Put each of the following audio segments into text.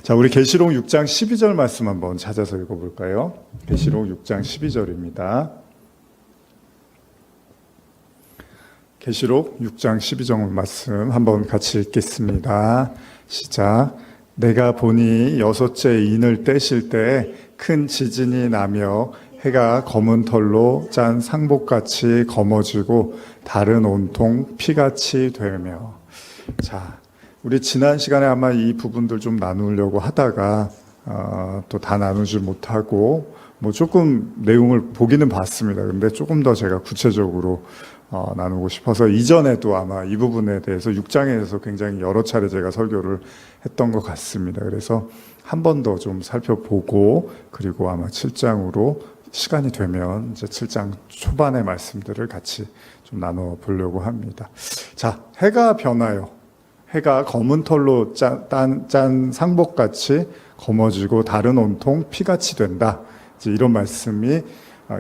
자, 우리 계시록 6장 12절 말씀 한번 찾아서 읽어볼까요? 계시록 6장 12절입니다. 계시록 6장 12절 말씀 한번 같이 읽겠습니다. 시작. 내가 보니 여섯째 인을 떼실 때 큰 지진이 나며 해가 검은 털로 짠 상복같이 검어지고 달은 온통 피같이 되며. 자, 우리 지난 시간에 아마 이 부분들 좀 나누려고 하다가 또 다 나누지 못하고 뭐 조금 내용을 보기는 봤습니다. 근데 조금 더 제가 구체적으로 나누고 싶어서 이전에도 아마 이 부분에 대해서 6장에서 굉장히 여러 차례 제가 설교를 했던 것 같습니다. 그래서 한 번 더 좀 살펴보고 그리고 아마 7장으로 시간이 되면 이제 7장 초반의 말씀들을 같이 좀 나눠 보려고 합니다. 자, 해가 변하여 해가 검은 털로 짠 상복같이 검어지고 달은 온통 피같이 된다. 이제 이런 말씀이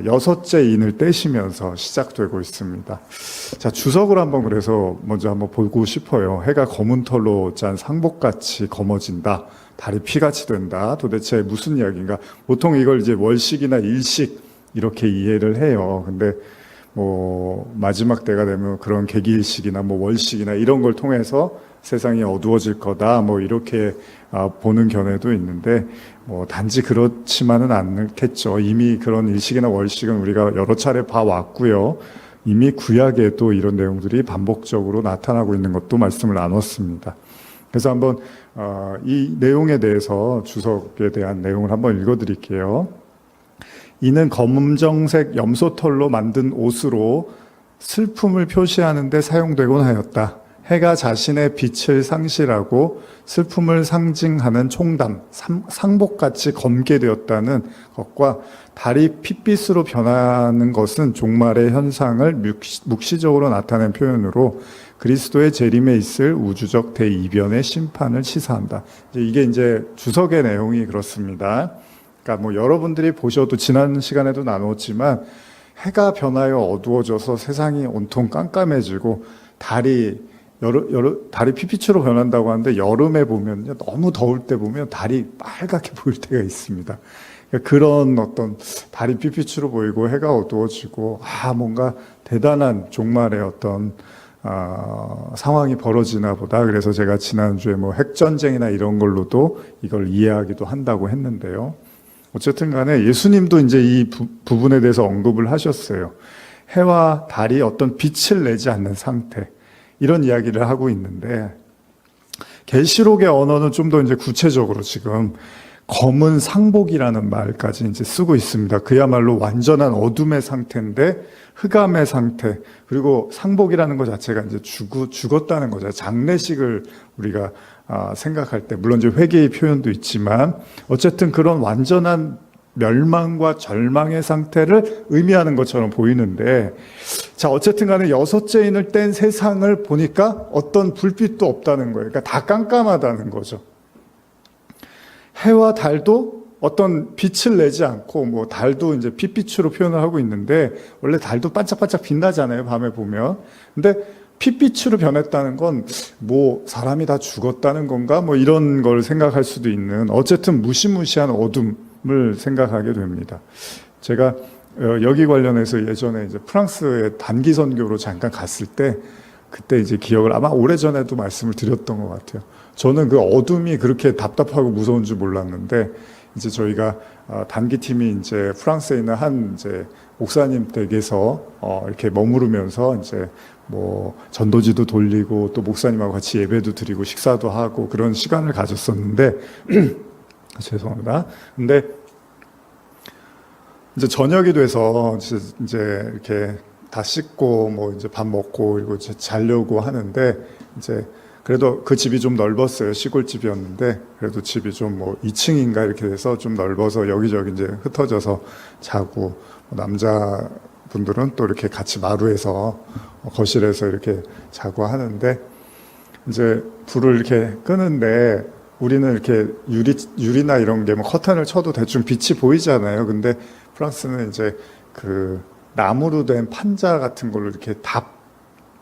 여섯째 인을 떼시면서 시작되고 있습니다. 자, 주석을 한번 그래서 먼저 한번 보고 싶어요. 해가 검은 털로 짠 상복같이 검어진다. 달이 피같이 된다. 도대체 무슨 이야기인가? 보통 이걸 이제 월식이나 일식 이렇게 이해를 해요. 근데 뭐 마지막 때가 되면 그런 개기일식이나 뭐 월식이나 이런 걸 통해서 세상이 어두워질 거다 뭐 이렇게 보는 견해도 있는데 뭐 단지 그렇지만은 않겠죠. 이미 그런 일식이나 월식은 우리가 여러 차례 봐왔고요. 이미 구약에도 이런 내용들이 반복적으로 나타나고 있는 것도 말씀을 나눴습니다. 그래서 한번 이 내용에 대해서 주석에 대한 내용을 한번 읽어드릴게요. 이는 검정색 염소털로 만든 옷으로 슬픔을 표시하는 데 사용되곤 하였다. 해가 자신의 빛을 상실하고 슬픔을 상징하는 총담, 상복같이 검게 되었다는 것과 달이 핏빛으로 변하는 것은 종말의 현상을 묵시적으로 나타낸 표현으로 그리스도의 재림에 있을 우주적 대이변의 심판을 시사한다. 이게 이제 주석의 내용이 그렇습니다. 그러니까 뭐 여러분들이 보셔도 지난 시간에도 나눴지만 해가 변하여 어두워져서 세상이 온통 깜깜해지고 달이 핏빛으로 변한다고 하는데 여름에 보면 너무 더울 때 보면 달이 빨갛게 보일 때가 있습니다. 그러니까 그런 어떤 달이 핏빛으로 보이고 해가 어두워지고 뭔가 대단한 종말의 어떤 상황이 벌어지나 보다. 그래서 제가 지난주에 뭐 핵전쟁이나 이런 걸로도 이걸 이해하기도 한다고 했는데요. 어쨌든 간에 예수님도 이제 이 부분에 대해서 언급을 하셨어요. 해와 달이 어떤 빛을 내지 않는 상태. 이런 이야기를 하고 있는데 계시록의 언어는 좀 더 이제 구체적으로 지금 검은 상복이라는 말까지 이제 쓰고 있습니다. 그야말로 완전한 어둠의 상태인데 흑암의 상태 그리고 상복이라는 것 자체가 이제 죽었다는 거죠. 장례식을 우리가 생각할 때 물론 이제 회개의 표현도 있지만 어쨌든 그런 완전한 멸망과 절망의 상태를 의미하는 것처럼 보이는데 자 어쨌든 간에 여섯째 인을 뗀 세상을 보니까 어떤 불빛도 없다는 거예요. 그러니까 다 깜깜하다는 거죠. 해와 달도 어떤 빛을 내지 않고 뭐 달도 이제 핏빛으로 표현을 하고 있는데 원래 달도 반짝반짝 빛나잖아요. 밤에 보면. 근데 핏빛으로 변했다는 건 뭐 사람이 다 죽었다는 건가 뭐 이런 걸 생각할 수도 있는 어쨌든 무시무시한 어둠을 생각하게 됩니다. 제가 여기 관련해서 예전에 이제 프랑스에 단기 선교로 잠깐 갔을 때 그때 이제 기억을 아마 오래전에도 말씀을 드렸던 것 같아요. 저는 그 어둠이 그렇게 답답하고 무서운 줄 몰랐는데 이제 저희가 단기팀이 이제 프랑스에 있는 한 이제 목사님 댁에서 이렇게 머무르면서 이제 뭐 전도지도 돌리고 또 목사님하고 같이 예배도 드리고 식사도 하고 그런 시간을 가졌었는데 죄송합니다. 근데 이제 저녁이 돼서 이제 이렇게 다 씻고 뭐 이제 밥 먹고 그리고 이제 자려고 하는데 이제 그래도 그 집이 좀 넓었어요. 시골집이었는데 그래도 집이 좀 뭐 2층인가 이렇게 돼서 좀 넓어서 여기저기 이제 흩어져서 자고 남자분들은 또 이렇게 같이 마루에서 거실에서 이렇게 자고 하는데 이제 불을 이렇게 끄는데 우리는 이렇게 유리나 이런 게 뭐 커튼을 쳐도 대충 빛이 보이잖아요. 근데 프랑스는 이제 그 나무로 된 판자 같은 걸로 이렇게 다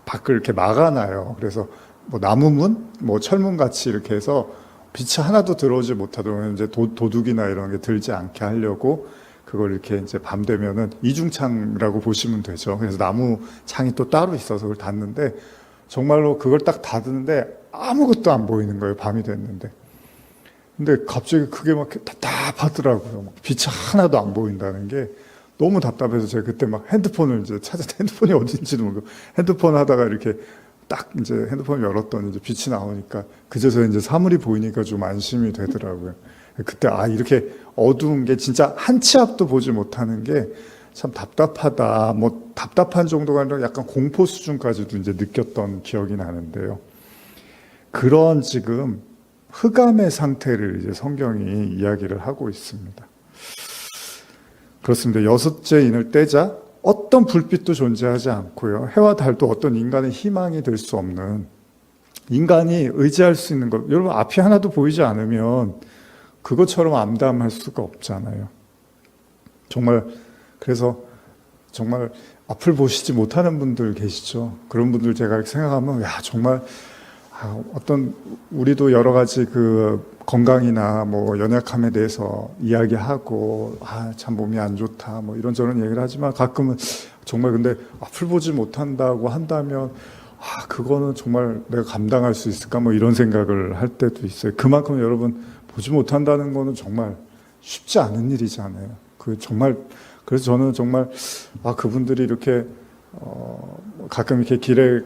밖을 이렇게 막아놔요. 그래서 뭐 나무문, 뭐 철문 같이 이렇게 해서 빛이 하나도 들어오지 못하도록 이제 도둑이나 이런 게 들지 않게 하려고 그걸 이렇게 이제 밤 되면은 이중창이라고 보시면 되죠. 그래서 나무 창이 또 따로 있어서 그걸 닫는데 정말로 그걸 딱 닫는데 아무것도 안 보이는 거예요. 밤이 됐는데. 근데 갑자기 그게 막 답답하더라고요. 빛이 하나도 안 보인다는 게 너무 답답해서 제가 그때 막 핸드폰을 이제 핸드폰이 어딘지도 모르고 핸드폰 하다가 이렇게 딱 이제 핸드폰을 열었더니 이제 빛이 나오니까 그제서 이제 사물이 보이니까 좀 안심이 되더라고요. 그때 이렇게 어두운 게 진짜 한 치 앞도 보지 못하는 게 참 답답하다. 뭐 답답한 정도가 아니라 약간 공포 수준까지도 이제 느꼈던 기억이 나는데요. 그런 지금 흑암의 상태를 이제 성경이 이야기를 하고 있습니다. 그렇습니다. 여섯째 인을 떼자 어떤 불빛도 존재하지 않고요. 해와 달도 어떤 인간의 희망이 될 수 없는, 인간이 의지할 수 있는 것. 여러분 앞이 하나도 보이지 않으면 그것처럼 암담할 수가 없잖아요. 정말 그래서 정말 앞을 보시지 못하는 분들 계시죠. 그런 분들 제가 이렇게 생각하면 정말 어떤 우리도 여러 가지 그 건강이나 뭐 연약함에 대해서 이야기하고 참 몸이 안 좋다 뭐 이런저런 얘기를 하지만 가끔은 정말 근데 앞을 보지 못한다고 한다면 그거는 정말 내가 감당할 수 있을까 뭐 이런 생각을 할 때도 있어요. 그만큼 여러분 보지 못한다는 거는 정말 쉽지 않은 일이잖아요. 그 정말 그래서 저는 정말 그분들이 이렇게 가끔 이렇게 길에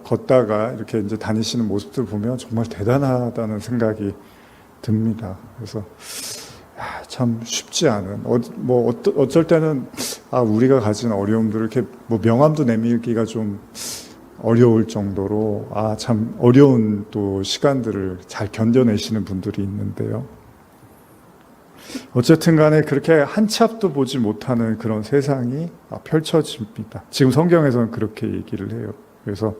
걷다가 이렇게 이제 다니시는 모습들 보면 정말 대단하다는 생각이 듭니다. 그래서 참 쉽지 않은 어쩔 때는 우리가 가진 어려움들을 이렇게 뭐 명함도 내밀기가 좀 어려울 정도로 참 어려운 또 시간들을 잘 견뎌내시는 분들이 있는데요. 어쨌든 간에 그렇게 한 치 앞도 보지 못하는 그런 세상이 펼쳐집니다. 지금 성경에서는 그렇게 얘기를 해요. 그래서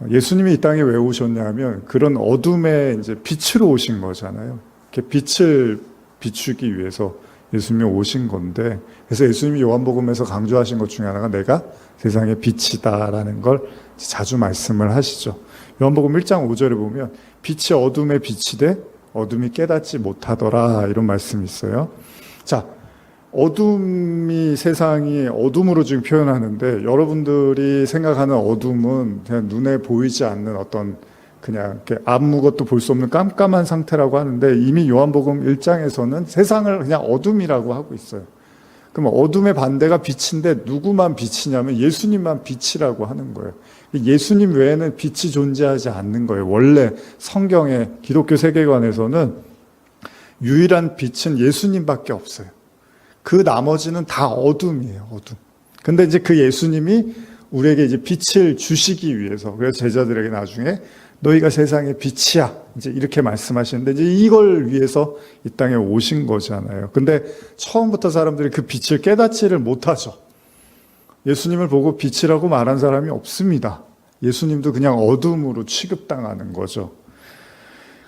예수님이 이 땅에 왜 오셨냐면 그런 어둠에 이제 빛으로 오신 거잖아요. 이렇게 빛을 비추기 위해서 예수님이 오신 건데, 그래서 예수님이 요한복음에서 강조하신 것 중에 하나가 내가 세상의 빛이다라는 걸 자주 말씀을 하시죠. 요한복음 1장 5절에 보면 빛이 어둠에 비치되 어둠이 깨닫지 못하더라 이런 말씀이 있어요. 자, 어둠이 세상이 어둠으로 지금 표현하는데 여러분들이 생각하는 어둠은 그냥 눈에 보이지 않는 어떤 그냥 이렇게 아무것도 볼 수 없는 깜깜한 상태라고 하는데 이미 요한복음 1장에서는 세상을 그냥 어둠이라고 하고 있어요. 그럼 어둠의 반대가 빛인데 누구만 빛이냐면 예수님만 빛이라고 하는 거예요. 예수님 외에는 빛이 존재하지 않는 거예요. 원래 성경의 기독교 세계관에서는 유일한 빛은 예수님밖에 없어요. 그 나머지는 다 어둠이에요. 어둠. 근데 이제 그 예수님이 우리에게 이제 빛을 주시기 위해서, 그래서 제자들에게 나중에 너희가 세상의 빛이야 이제 이렇게 말씀하시는데 이제 이걸 위해서 이 땅에 오신 거잖아요. 근데 처음부터 사람들이 그 빛을 깨닫지를 못하죠. 예수님을 보고 빛이라고 말한 사람이 없습니다. 예수님도 그냥 어둠으로 취급당하는 거죠.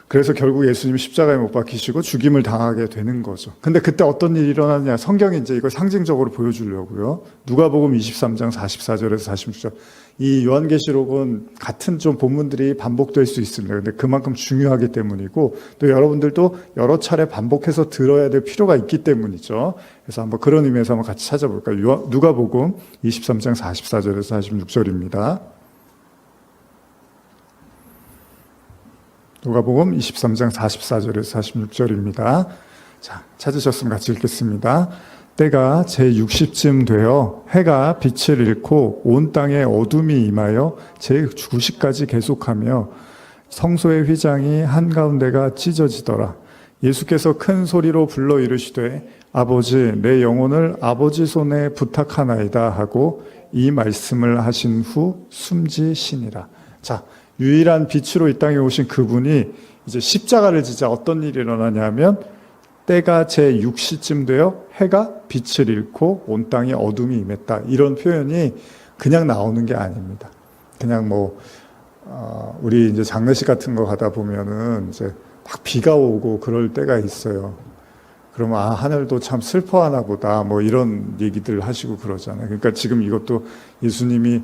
그래서 결국 예수님이 십자가에 못 박히시고 죽임을 당하게 되는 거죠. 근데 그때 어떤 일이 일어나냐? 성경이 이제 이걸 상징적으로 보여주려고요. 누가복음 23장 44절에서 46절. 이 요한계시록은 같은 좀 본문들이 반복될 수 있습니다. 근데 그만큼 중요하기 때문이고 또 여러분들도 여러 차례 반복해서 들어야 될 필요가 있기 때문이죠. 그래서 한번 그런 의미에서 한번 같이 찾아볼까요? 누가복음 23장 44절에서 46절입니다. 누가복음 23장 44절에서 46절입니다. 자, 찾으셨으면 같이 읽겠습니다. 때가 제60쯤 되어 해가 빛을 잃고 온 땅에 어둠이 임하여 제90까지 계속하며 성소의 휘장이 한가운데가 찢어지더라. 예수께서 큰 소리로 불러 이르시되 아버지 내 영혼을 아버지 손에 부탁하나이다 하고 이 말씀을 하신 후 숨지시니라. 자, 유일한 빛으로 이 땅에 오신 그분이 이제 십자가를 지자 어떤 일이 일어나냐면 때가 제6시쯤 되어 해가 빛을 잃고 온 땅에 어둠이 임했다. 이런 표현이 그냥 나오는 게 아닙니다. 그냥 우리 이제 장례식 같은 거 가다 보면은 이제 막 비가 오고 그럴 때가 있어요. 그러면 하늘도 참 슬퍼하나 보다 뭐 이런 얘기들 하시고 그러잖아요. 그러니까 지금 이것도 예수님이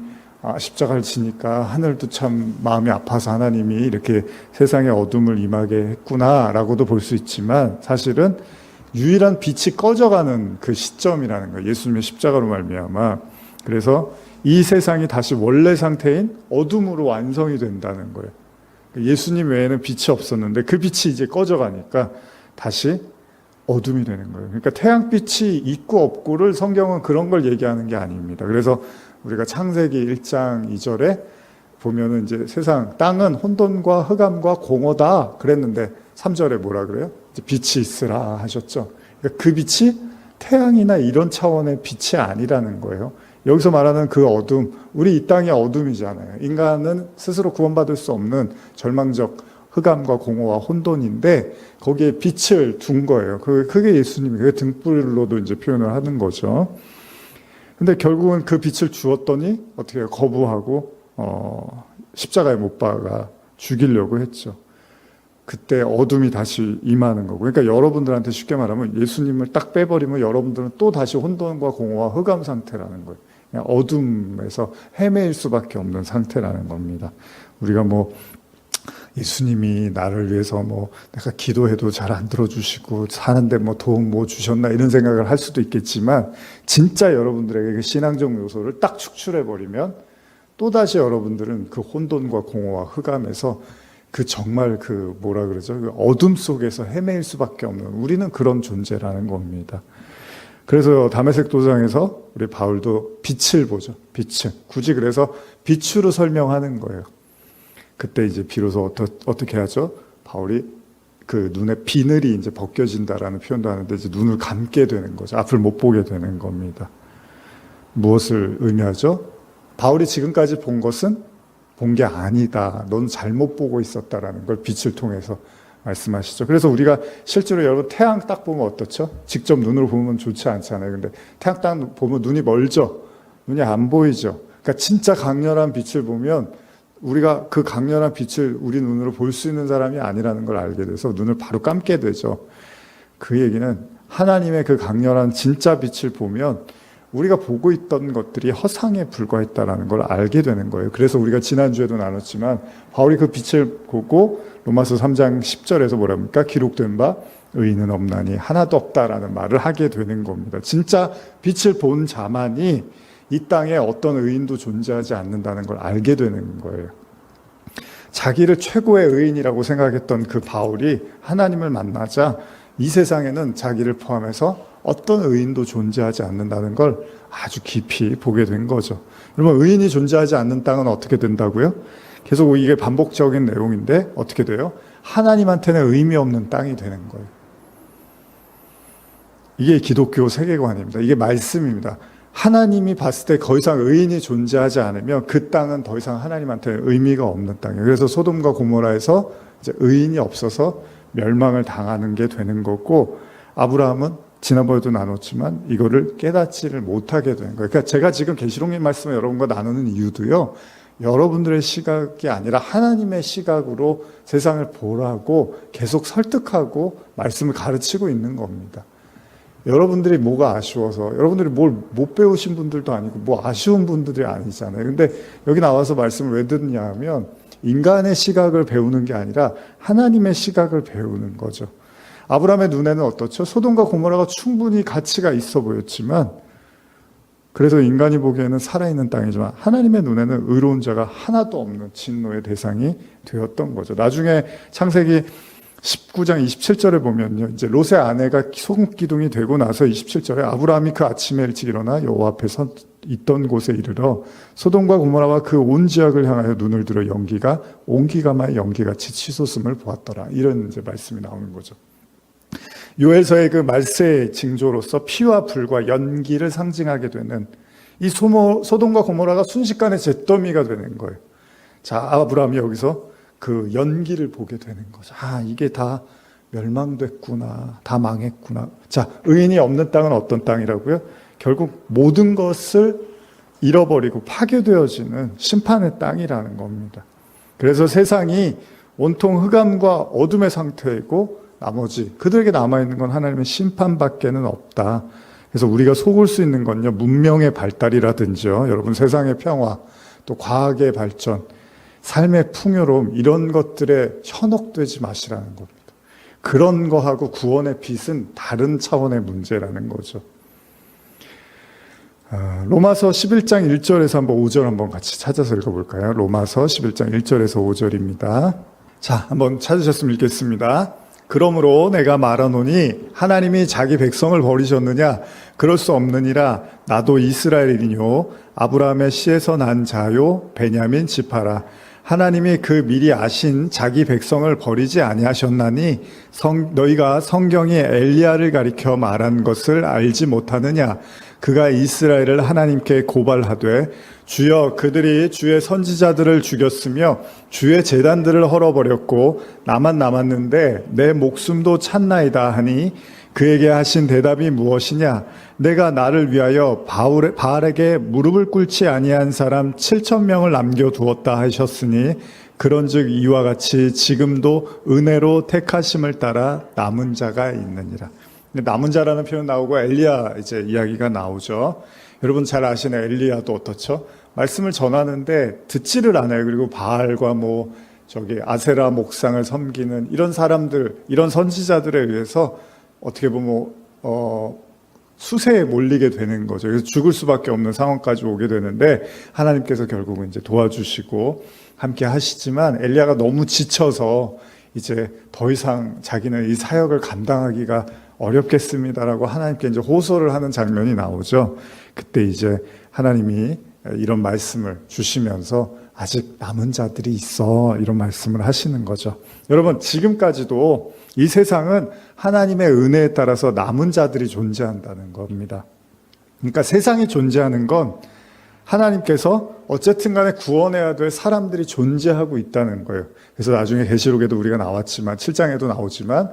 십자가를 지니까 하늘도 참 마음이 아파서 하나님이 이렇게 세상에 어둠을 임하게 했구나라고도 볼 수 있지만, 사실은 유일한 빛이 꺼져가는 그 시점이라는 거예요. 예수님의 십자가로 말미암아. 그래서 이 세상이 다시 원래 상태인 어둠으로 완성이 된다는 거예요. 예수님 외에는 빛이 없었는데 그 빛이 이제 꺼져가니까 다시 어둠이 되는 거예요. 그러니까 태양빛이 있고 없고를 성경은 그런 걸 얘기하는 게 아닙니다. 그래서 우리가 창세기 1장 2절에 보면은 이제 세상, 땅은 혼돈과 흑암과 공허다 그랬는데 3절에 뭐라 그래요? 이제 빛이 있으라 하셨죠. 그러니까 그 빛이 태양이나 이런 차원의 빛이 아니라는 거예요. 여기서 말하는 그 어둠, 우리 이 땅이 어둠이잖아요. 인간은 스스로 구원받을 수 없는 절망적 흑암과 공허와 혼돈인데 거기에 빛을 둔 거예요. 그게 예수님이, 그게 등불로도 이제 표현을 하는 거죠. 근데 결국은 그 빛을 주었더니 어떻게 거부하고 십자가에 못 박아 죽이려고 했죠. 그때 어둠이 다시 임하는 거고. 그러니까 여러분들한테 쉽게 말하면 예수님을 딱 빼버리면 여러분들은 또 다시 혼돈과 공허와 흑암 상태라는 거예요. 그냥 어둠에서 헤매일 수밖에 없는 상태라는 겁니다. 우리가 뭐 예수님이 나를 위해서 뭐 내가 기도해도 잘 안 들어주시고 사는데 뭐 도움 뭐 주셨나 이런 생각을 할 수도 있겠지만, 진짜 여러분들에게 그 신앙적 요소를 딱 축출해버리면 또다시 여러분들은 그 혼돈과 공허와 흑암에서 그 정말 그 뭐라 그러죠? 그 어둠 속에서 헤매일 수밖에 없는, 우리는 그런 존재라는 겁니다. 그래서 다메섹 도상에서 우리 바울도 빛을 보죠. 빛을. 굳이 그래서 빛으로 설명하는 거예요. 그때 이제 비로소 어떻게 하죠? 바울이 그 눈에 비늘이 이제 벗겨진다라는 표현도 하는데 이제 눈을 감게 되는 거죠. 앞을 못 보게 되는 겁니다. 무엇을 의미하죠? 바울이 지금까지 본 것은 본 게 아니다. 넌 잘못 보고 있었다라는 걸 빛을 통해서 말씀하시죠. 그래서 우리가 실제로 여러분 태양 딱 보면 어떻죠? 직접 눈으로 보면 좋지 않잖아요. 근데 태양 딱 보면 눈이 멀죠? 눈이 안 보이죠? 그러니까 진짜 강렬한 빛을 보면 우리가 그 강렬한 빛을 우리 눈으로 볼 수 있는 사람이 아니라는 걸 알게 돼서 눈을 바로 감게 되죠. 그 얘기는 하나님의 그 강렬한 진짜 빛을 보면 우리가 보고 있던 것들이 허상에 불과했다는 걸 알게 되는 거예요. 그래서 우리가 지난주에도 나눴지만 바울이 그 빛을 보고 로마서 3장 10절에서 뭐랍니까? 기록된 바 의인은 없나니 하나도 없다라는 말을 하게 되는 겁니다. 진짜 빛을 본 자만이 이 땅에 어떤 의인도 존재하지 않는다는 걸 알게 되는 거예요. 자기를 최고의 의인이라고 생각했던 그 바울이 하나님을 만나자 이 세상에는 자기를 포함해서 어떤 의인도 존재하지 않는다는 걸 아주 깊이 보게 된 거죠. 여러분, 의인이 존재하지 않는 땅은 어떻게 된다고요? 계속 이게 반복적인 내용인데 어떻게 돼요? 하나님한테는 의미 없는 땅이 되는 거예요. 이게 기독교 세계관입니다. 이게 말씀입니다. 하나님이 봤을 때 더 이상 의인이 존재하지 않으면 그 땅은 더 이상 하나님한테 의미가 없는 땅이에요. 그래서 소돔과 고모라에서 이제 의인이 없어서 멸망을 당하는 게 되는 거고, 아브라함은 지난번에도 나눴지만 이거를 깨닫지를 못하게 되는 거예요. 그러니까 제가 지금 계시록님 말씀을 여러분과 나누는 이유도요, 여러분들의 시각이 아니라 하나님의 시각으로 세상을 보라고 계속 설득하고 말씀을 가르치고 있는 겁니다. 여러분들이 뭐가 아쉬워서, 여러분들이 뭘 못 배우신 분들도 아니고 뭐 아쉬운 분들이 아니잖아요. 근데 여기 나와서 말씀을 왜 듣냐 하면 인간의 시각을 배우는 게 아니라 하나님의 시각을 배우는 거죠. 아브라함의 눈에는 어떻죠? 소돔과 고모라가 충분히 가치가 있어 보였지만, 그래서 인간이 보기에는 살아있는 땅이지만 하나님의 눈에는 의로운 자가 하나도 없는 진노의 대상이 되었던 거죠. 나중에 창세기 19장 27절에 보면요, 이제 롯의 아내가 소금 기둥이 되고 나서 27절에 아브라함이 그 아침에 일찍 일어나 여호와 앞에 서 있던 곳에 이르러 소돔과 고모라와 그 온 지역을 향하여 눈을 들어 온기가 막 연기같이 치솟음을 보았더라. 이런 이제 말씀이 나오는 거죠. 요엘서의 그 말세의 징조로서 피와 불과 연기를 상징하게 되는 이 소돔과 고모라가 순식간에 잿더미가 되는 거예요. 자, 아브라함이 여기서 그 연기를 보게 되는 거죠. 아, 이게 다 멸망됐구나. 다 망했구나. 자, 의인이 없는 땅은 어떤 땅이라고요? 결국 모든 것을 잃어버리고 파괴되어지는 심판의 땅이라는 겁니다. 그래서 세상이 온통 흑암과 어둠의 상태이고 나머지 그들에게 남아있는 건 하나님의 심판밖에는 없다. 그래서 우리가 속을 수 있는 건요, 문명의 발달이라든지요, 여러분 세상의 평화, 또 과학의 발전, 삶의 풍요로움 이런 것들에 현혹되지 마시라는 겁니다. 그런 거하고 구원의 빛은 다른 차원의 문제라는 거죠. 로마서 11장 1절에서 한번 5절 한번 같이 찾아서 읽어볼까요? 로마서 11장 1절에서 5절입니다. 자, 한번 찾으셨으면 읽겠습니다. 그러므로 내가 말하노니 하나님이 자기 백성을 버리셨느냐? 그럴 수 없느니라. 나도 이스라엘이뇨 아브라함의 씨에서 난 자요 베냐민 지파라. 하나님이 그 미리 아신 자기 백성을 버리지 아니하셨나니 너희가 성경이 엘리야를 가리켜 말한 것을 알지 못하느냐? 그가 이스라엘을 하나님께 고발하되 주여 그들이 주의 선지자들을 죽였으며 주의 제단들을 헐어버렸고 나만 남았는데 내 목숨도 찼나이다 하니 그에게 하신 대답이 무엇이냐? 내가 나를 위하여 바알에게 무릎을 꿇지 아니한 사람 7,000명을 남겨두었다 하셨으니 그런즉 이와 같이 지금도 은혜로 택하심을 따라 남은 자가 있느니라. 남은 자라는 표현 나오고 엘리야 이제 이야기가 나오죠. 여러분 잘 아시는 엘리야도 어떻죠? 말씀을 전하는데 듣지를 않아요. 그리고 바알과 아세라 목상을 섬기는 이런 사람들, 이런 선지자들에 의해서 어떻게 보면 수세에 몰리게 되는 거죠. 그래서 죽을 수밖에 없는 상황까지 오게 되는데 하나님께서 결국은 이제 도와주시고 함께 하시지만 엘리야가 너무 지쳐서 이제 더 이상 자기는 이 사역을 감당하기가 어렵겠습니다라고 하나님께 이제 호소를 하는 장면이 나오죠. 그때 이제 하나님이 이런 말씀을 주시면서 아직 남은 자들이 있어 이런 말씀을 하시는 거죠. 여러분 지금까지도 이 세상은 하나님의 은혜에 따라서 남은 자들이 존재한다는 겁니다. 그러니까 세상이 존재하는 건 하나님께서 어쨌든 간에 구원해야 될 사람들이 존재하고 있다는 거예요. 그래서 나중에 계시록에도 우리가 나왔지만 7장에도 나오지만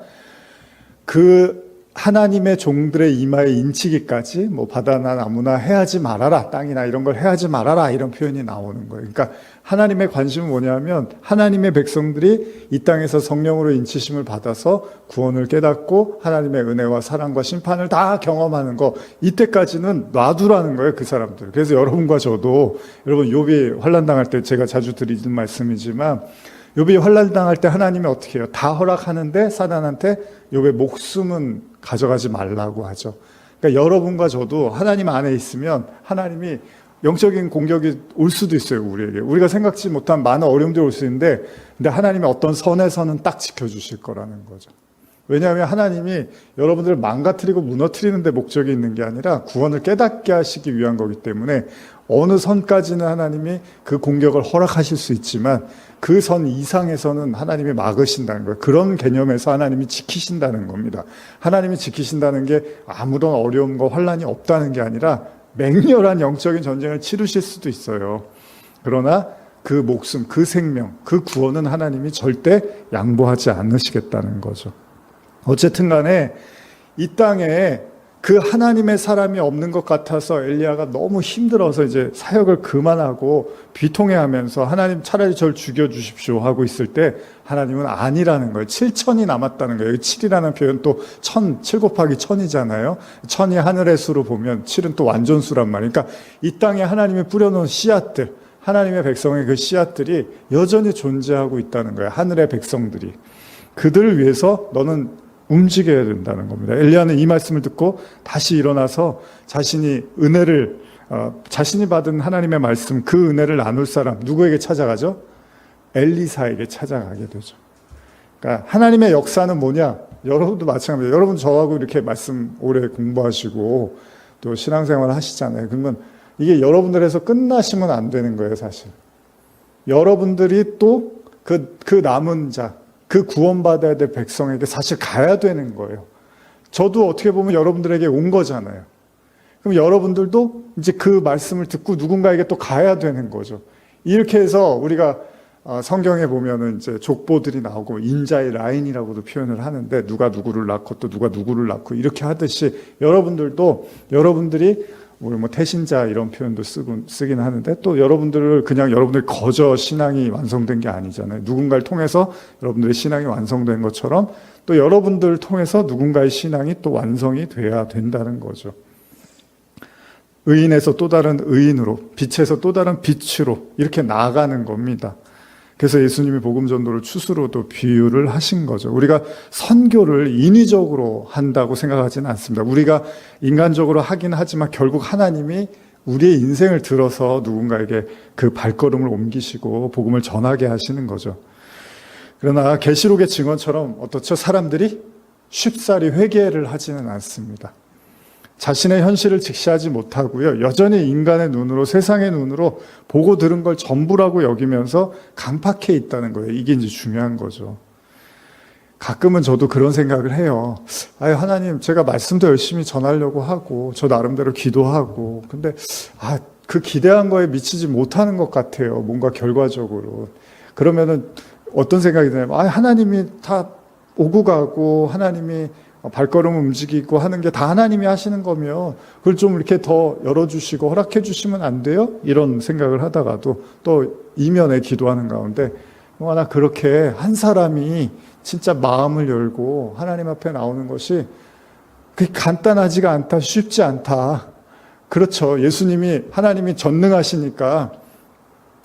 그 하나님의 종들의 이마에 인치기까지 바다나 나무나 해하지 말아라, 땅이나 이런 걸 해하지 말아라 이런 표현이 나오는 거예요. 그러니까 하나님의 관심은 뭐냐면 하나님의 백성들이 이 땅에서 성령으로 인치심을 받아서 구원을 깨닫고 하나님의 은혜와 사랑과 심판을 다 경험하는 거, 이때까지는 놔두라는 거예요, 그 사람들. 그래서 여러분과 저도, 여러분 욥이 환난당할 때 제가 자주 드리는 말씀이지만 욥이 환난당할 때 하나님이 어떻게 해요? 다 허락하는데 사단한테 욥의 목숨은 가져가지 말라고 하죠. 그러니까 여러분과 저도 하나님 안에 있으면 하나님이 영적인 공격이 올 수도 있어요, 우리에게. 우리가 생각지 못한 많은 어려움들이 올 수 있는데, 근데 하나님의 어떤 선에서는 딱 지켜주실 거라는 거죠. 왜냐하면 하나님이 여러분들을 망가뜨리고 무너뜨리는 데 목적이 있는 게 아니라 구원을 깨닫게 하시기 위한 거기 때문에 어느 선까지는 하나님이 그 공격을 허락하실 수 있지만 그 선 이상에서는 하나님이 막으신다는 거예요. 그런 개념에서 하나님이 지키신다는 겁니다. 하나님이 지키신다는 게 아무런 어려움과 환난이 없다는 게 아니라 맹렬한 영적인 전쟁을 치르실 수도 있어요. 그러나 그 목숨, 그 생명, 그 구원은 하나님이 절대 양보하지 않으시겠다는 거죠. 어쨌든 간에 이 땅에 그 하나님의 사람이 없는 것 같아서 엘리야가 너무 힘들어서 이제 사역을 그만하고 비통해하면서 하나님 차라리 저를 죽여주십시오 하고 있을 때 하나님은 아니라는 거예요. 7천이 남았다는 거예요. 7이라는 표현 또 7 곱하기 1000이잖아요. 1000이 하늘의 수로 보면 7은 또 완전수란 말이에요. 그러니까 이 땅에 하나님이 뿌려놓은 씨앗들, 하나님의 백성의 그 씨앗들이 여전히 존재하고 있다는 거예요. 하늘의 백성들이. 그들을 위해서 너는 움직여야 된다는 겁니다. 엘리야는 이 말씀을 듣고 다시 일어나서 자신이 받은 하나님의 말씀, 그 은혜를 나눌 사람, 누구에게 찾아가죠? 엘리사에게 찾아가게 되죠. 그러니까 하나님의 역사는 뭐냐? 여러분도 마찬가지예요. 여러분 저하고 이렇게 말씀 오래 공부하시고 또 신앙생활 하시잖아요. 그러면 이게 여러분들에서 끝나시면 안 되는 거예요, 사실. 여러분들이 또 그 남은 자, 그 구원받아야 될 백성에게 사실 가야 되는 거예요. 저도 어떻게 보면 여러분들에게 온 거잖아요. 그럼 여러분들도 이제 그 말씀을 듣고 누군가에게 또 가야 되는 거죠. 이렇게 해서 우리가 성경에 보면은 이제 족보들이 나오고 인자의 라인이라고도 표현을 하는데 누가 누구를 낳고 또 누가 누구를 낳고 이렇게 하듯이 여러분들도 여러분들이 우리 태신자 이런 표현도 쓰긴 하는데 또 여러분들을 그냥 여러분들 거저 신앙이 완성된 게 아니잖아요. 누군가를 통해서 여러분들의 신앙이 완성된 것처럼 또 여러분들을 통해서 누군가의 신앙이 또 완성이 돼야 된다는 거죠. 의인에서 또 다른 의인으로, 빛에서 또 다른 빛으로 이렇게 나아가는 겁니다. 그래서 예수님이 복음 전도를 추수로도 비유를 하신 거죠. 우리가 선교를 인위적으로 한다고 생각하지는 않습니다. 우리가 인간적으로 하긴 하지만 결국 하나님이 우리의 인생을 들어서 누군가에게 그 발걸음을 옮기시고 복음을 전하게 하시는 거죠. 그러나 계시록의 증언처럼 어떻죠? 사람들이 쉽사리 회개를 하지는 않습니다. 자신의 현실을 직시하지 못하고요. 여전히 인간의 눈으로, 세상의 눈으로 보고 들은 걸 전부라고 여기면서 강팍해 있다는 거예요. 이게 이제 중요한 거죠. 가끔은 저도 그런 생각을 해요. 하나님, 제가 말씀도 열심히 전하려고 하고, 저 나름대로 기도하고, 근데, 그 기대한 거에 미치지 못하는 것 같아요. 뭔가 결과적으로. 그러면은 어떤 생각이 드냐면, 하나님이 다 오고 가고, 하나님이 발걸음 움직이고 하는 게 다 하나님이 하시는 거면 그걸 좀 이렇게 더 열어주시고 허락해 주시면 안 돼요? 이런 생각을 하다가도 또 이면에 기도하는 가운데 나 그렇게 한 사람이 진짜 마음을 열고 하나님 앞에 나오는 것이 그게 간단하지가 않다, 쉽지 않다. 그렇죠. 하나님이 전능하시니까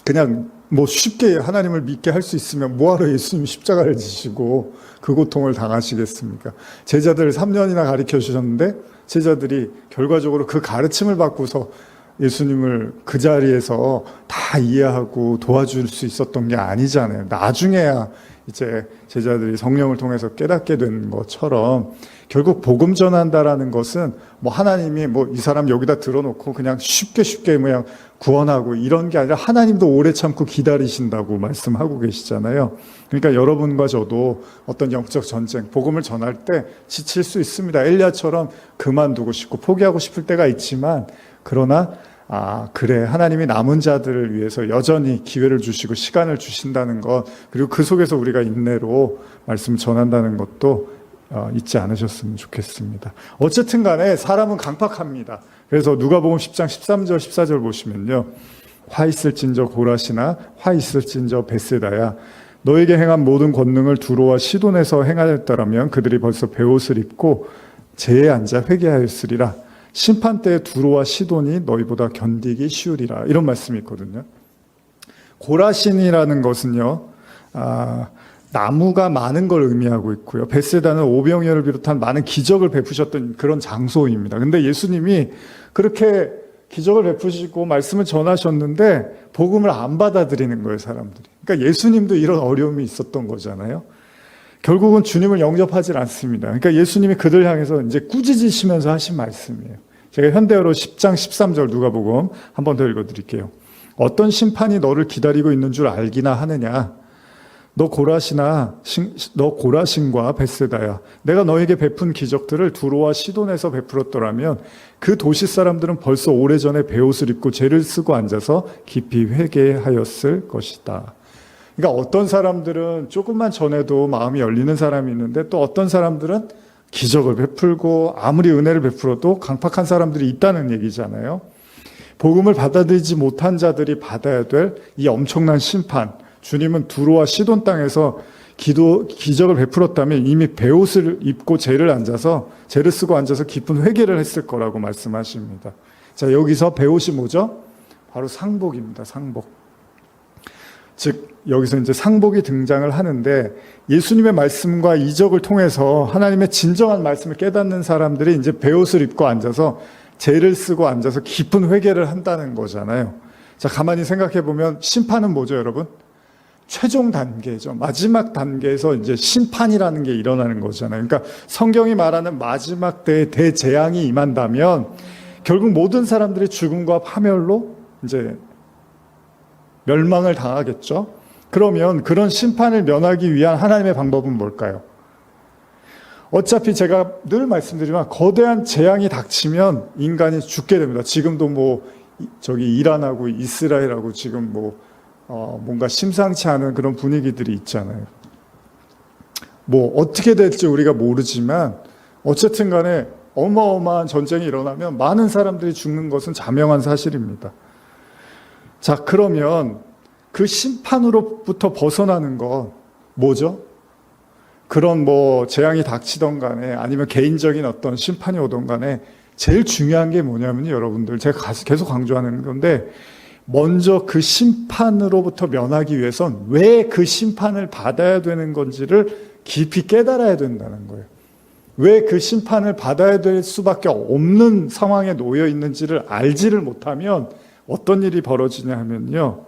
그냥 쉽게 하나님을 믿게 할 수 있으면 뭐하러 예수님이 십자가를 지시고 그 고통을 당하시겠습니까? 제자들을 3년이나 가르쳐 주셨는데 제자들이 결과적으로 그 가르침을 받고서 예수님을 그 자리에서 다 이해하고 도와줄 수 있었던 게 아니잖아요. 나중에야 이제 제자들이 성령을 통해서 깨닫게 된 것처럼 결국 복음 전한다라는 것은 하나님이 이 사람 여기다 들어놓고 그냥 쉽게 그냥 구원하고 이런 게 아니라 하나님도 오래 참고 기다리신다고 말씀하고 계시잖아요. 그러니까 여러분과 저도 어떤 영적 전쟁, 복음을 전할 때 지칠 수 있습니다. 엘리야처럼 그만두고 싶고 포기하고 싶을 때가 있지만 그러나 그래, 하나님이 남은 자들을 위해서 여전히 기회를 주시고 시간을 주신다는 것, 그리고 그 속에서 우리가 인내로 말씀을 전한다는 것도 잊지 않으셨으면 좋겠습니다. 어쨌든 간에 사람은 강팍합니다. 그래서 누가복음 10장 13절 14절 보시면요, 화 있을진저 고라시나 화 있을진저 벳세다야, 너에게 행한 모든 권능을 두로와 시돈에서 행하였더라면 그들이 벌써 베옷을 입고 제에 앉아 회개하였으리라. 심판 때에 두로와 시돈이 너희보다 견디기 쉬우리라. 이런 말씀이 있거든요. 고라신이라는 것은요, 나무가 많은 걸 의미하고 있고요. 벳세다는 오병이어를 비롯한 많은 기적을 베푸셨던 그런 장소입니다. 근데 예수님이 그렇게 기적을 베푸시고 말씀을 전하셨는데 복음을 안 받아들이는 거예요, 사람들이. 그러니까 예수님도 이런 어려움이 있었던 거잖아요. 결국은 주님을 영접하지 않습니다. 그러니까 예수님이 그들 향해서 이제 꾸짖으시면서 하신 말씀이에요. 제가 현대어로 10장 13절 누가복음 한 번 더 읽어드릴게요. 어떤 심판이 너를 기다리고 있는 줄 알기나 하느냐? 너 고라신과 벳세다야, 내가 너에게 베푼 기적들을 두로와 시돈에서 베풀었더라면 그 도시 사람들은 벌써 오래전에 베옷을 입고 죄를 쓰고 앉아서 깊이 회개하였을 것이다. 그러니까 어떤 사람들은 조금만 전에도 마음이 열리는 사람이 있는데 또 어떤 사람들은 기적을 베풀고 아무리 은혜를 베풀어도 강팍한 사람들이 있다는 얘기잖아요. 복음을 받아들이지 못한 자들이 받아야 될 이 엄청난 심판, 주님은 두로와 시돈 땅에서 기적을 베풀었다면 이미 베옷을 입고 죄를 쓰고 앉아서 깊은 회개를 했을 거라고 말씀하십니다. 자, 여기서 베옷이 뭐죠? 바로 상복입니다. 상복. 즉 여기서 이제 상복이 등장을 하는데 예수님의 말씀과 이적을 통해서 하나님의 진정한 말씀을 깨닫는 사람들이 이제 베옷을 입고 앉아서 죄를 쓰고 앉아서 깊은 회개를 한다는 거잖아요. 자, 가만히 생각해 보면 심판은 뭐죠, 여러분? 최종 단계죠. 마지막 단계에서 이제 심판이라는 게 일어나는 거잖아요. 그러니까 성경이 말하는 마지막 때의 대재앙이 임한다면 결국 모든 사람들이 죽음과 파멸로 이제 멸망을 당하겠죠. 그러면 그런 심판을 면하기 위한 하나님의 방법은 뭘까요? 어차피 제가 늘 말씀드리지만 거대한 재앙이 닥치면 인간이 죽게 됩니다. 지금도 이란하고 이스라엘하고 지금 뭔가 심상치 않은 그런 분위기들이 있잖아요. 어떻게 될지 우리가 모르지만 어쨌든 간에 어마어마한 전쟁이 일어나면 많은 사람들이 죽는 것은 자명한 사실입니다. 자, 그러면 그 심판으로부터 벗어나는 건 뭐죠? 그런 재앙이 닥치던 간에 아니면 개인적인 어떤 심판이 오던 간에 제일 중요한 게 뭐냐면요, 여러분들. 제가 계속 강조하는 건데, 먼저 그 심판으로부터 면하기 위해선 왜 그 심판을 받아야 되는 건지를 깊이 깨달아야 된다는 거예요. 왜 그 심판을 받아야 될 수밖에 없는 상황에 놓여 있는지를 알지를 못하면 어떤 일이 벌어지냐 하면요.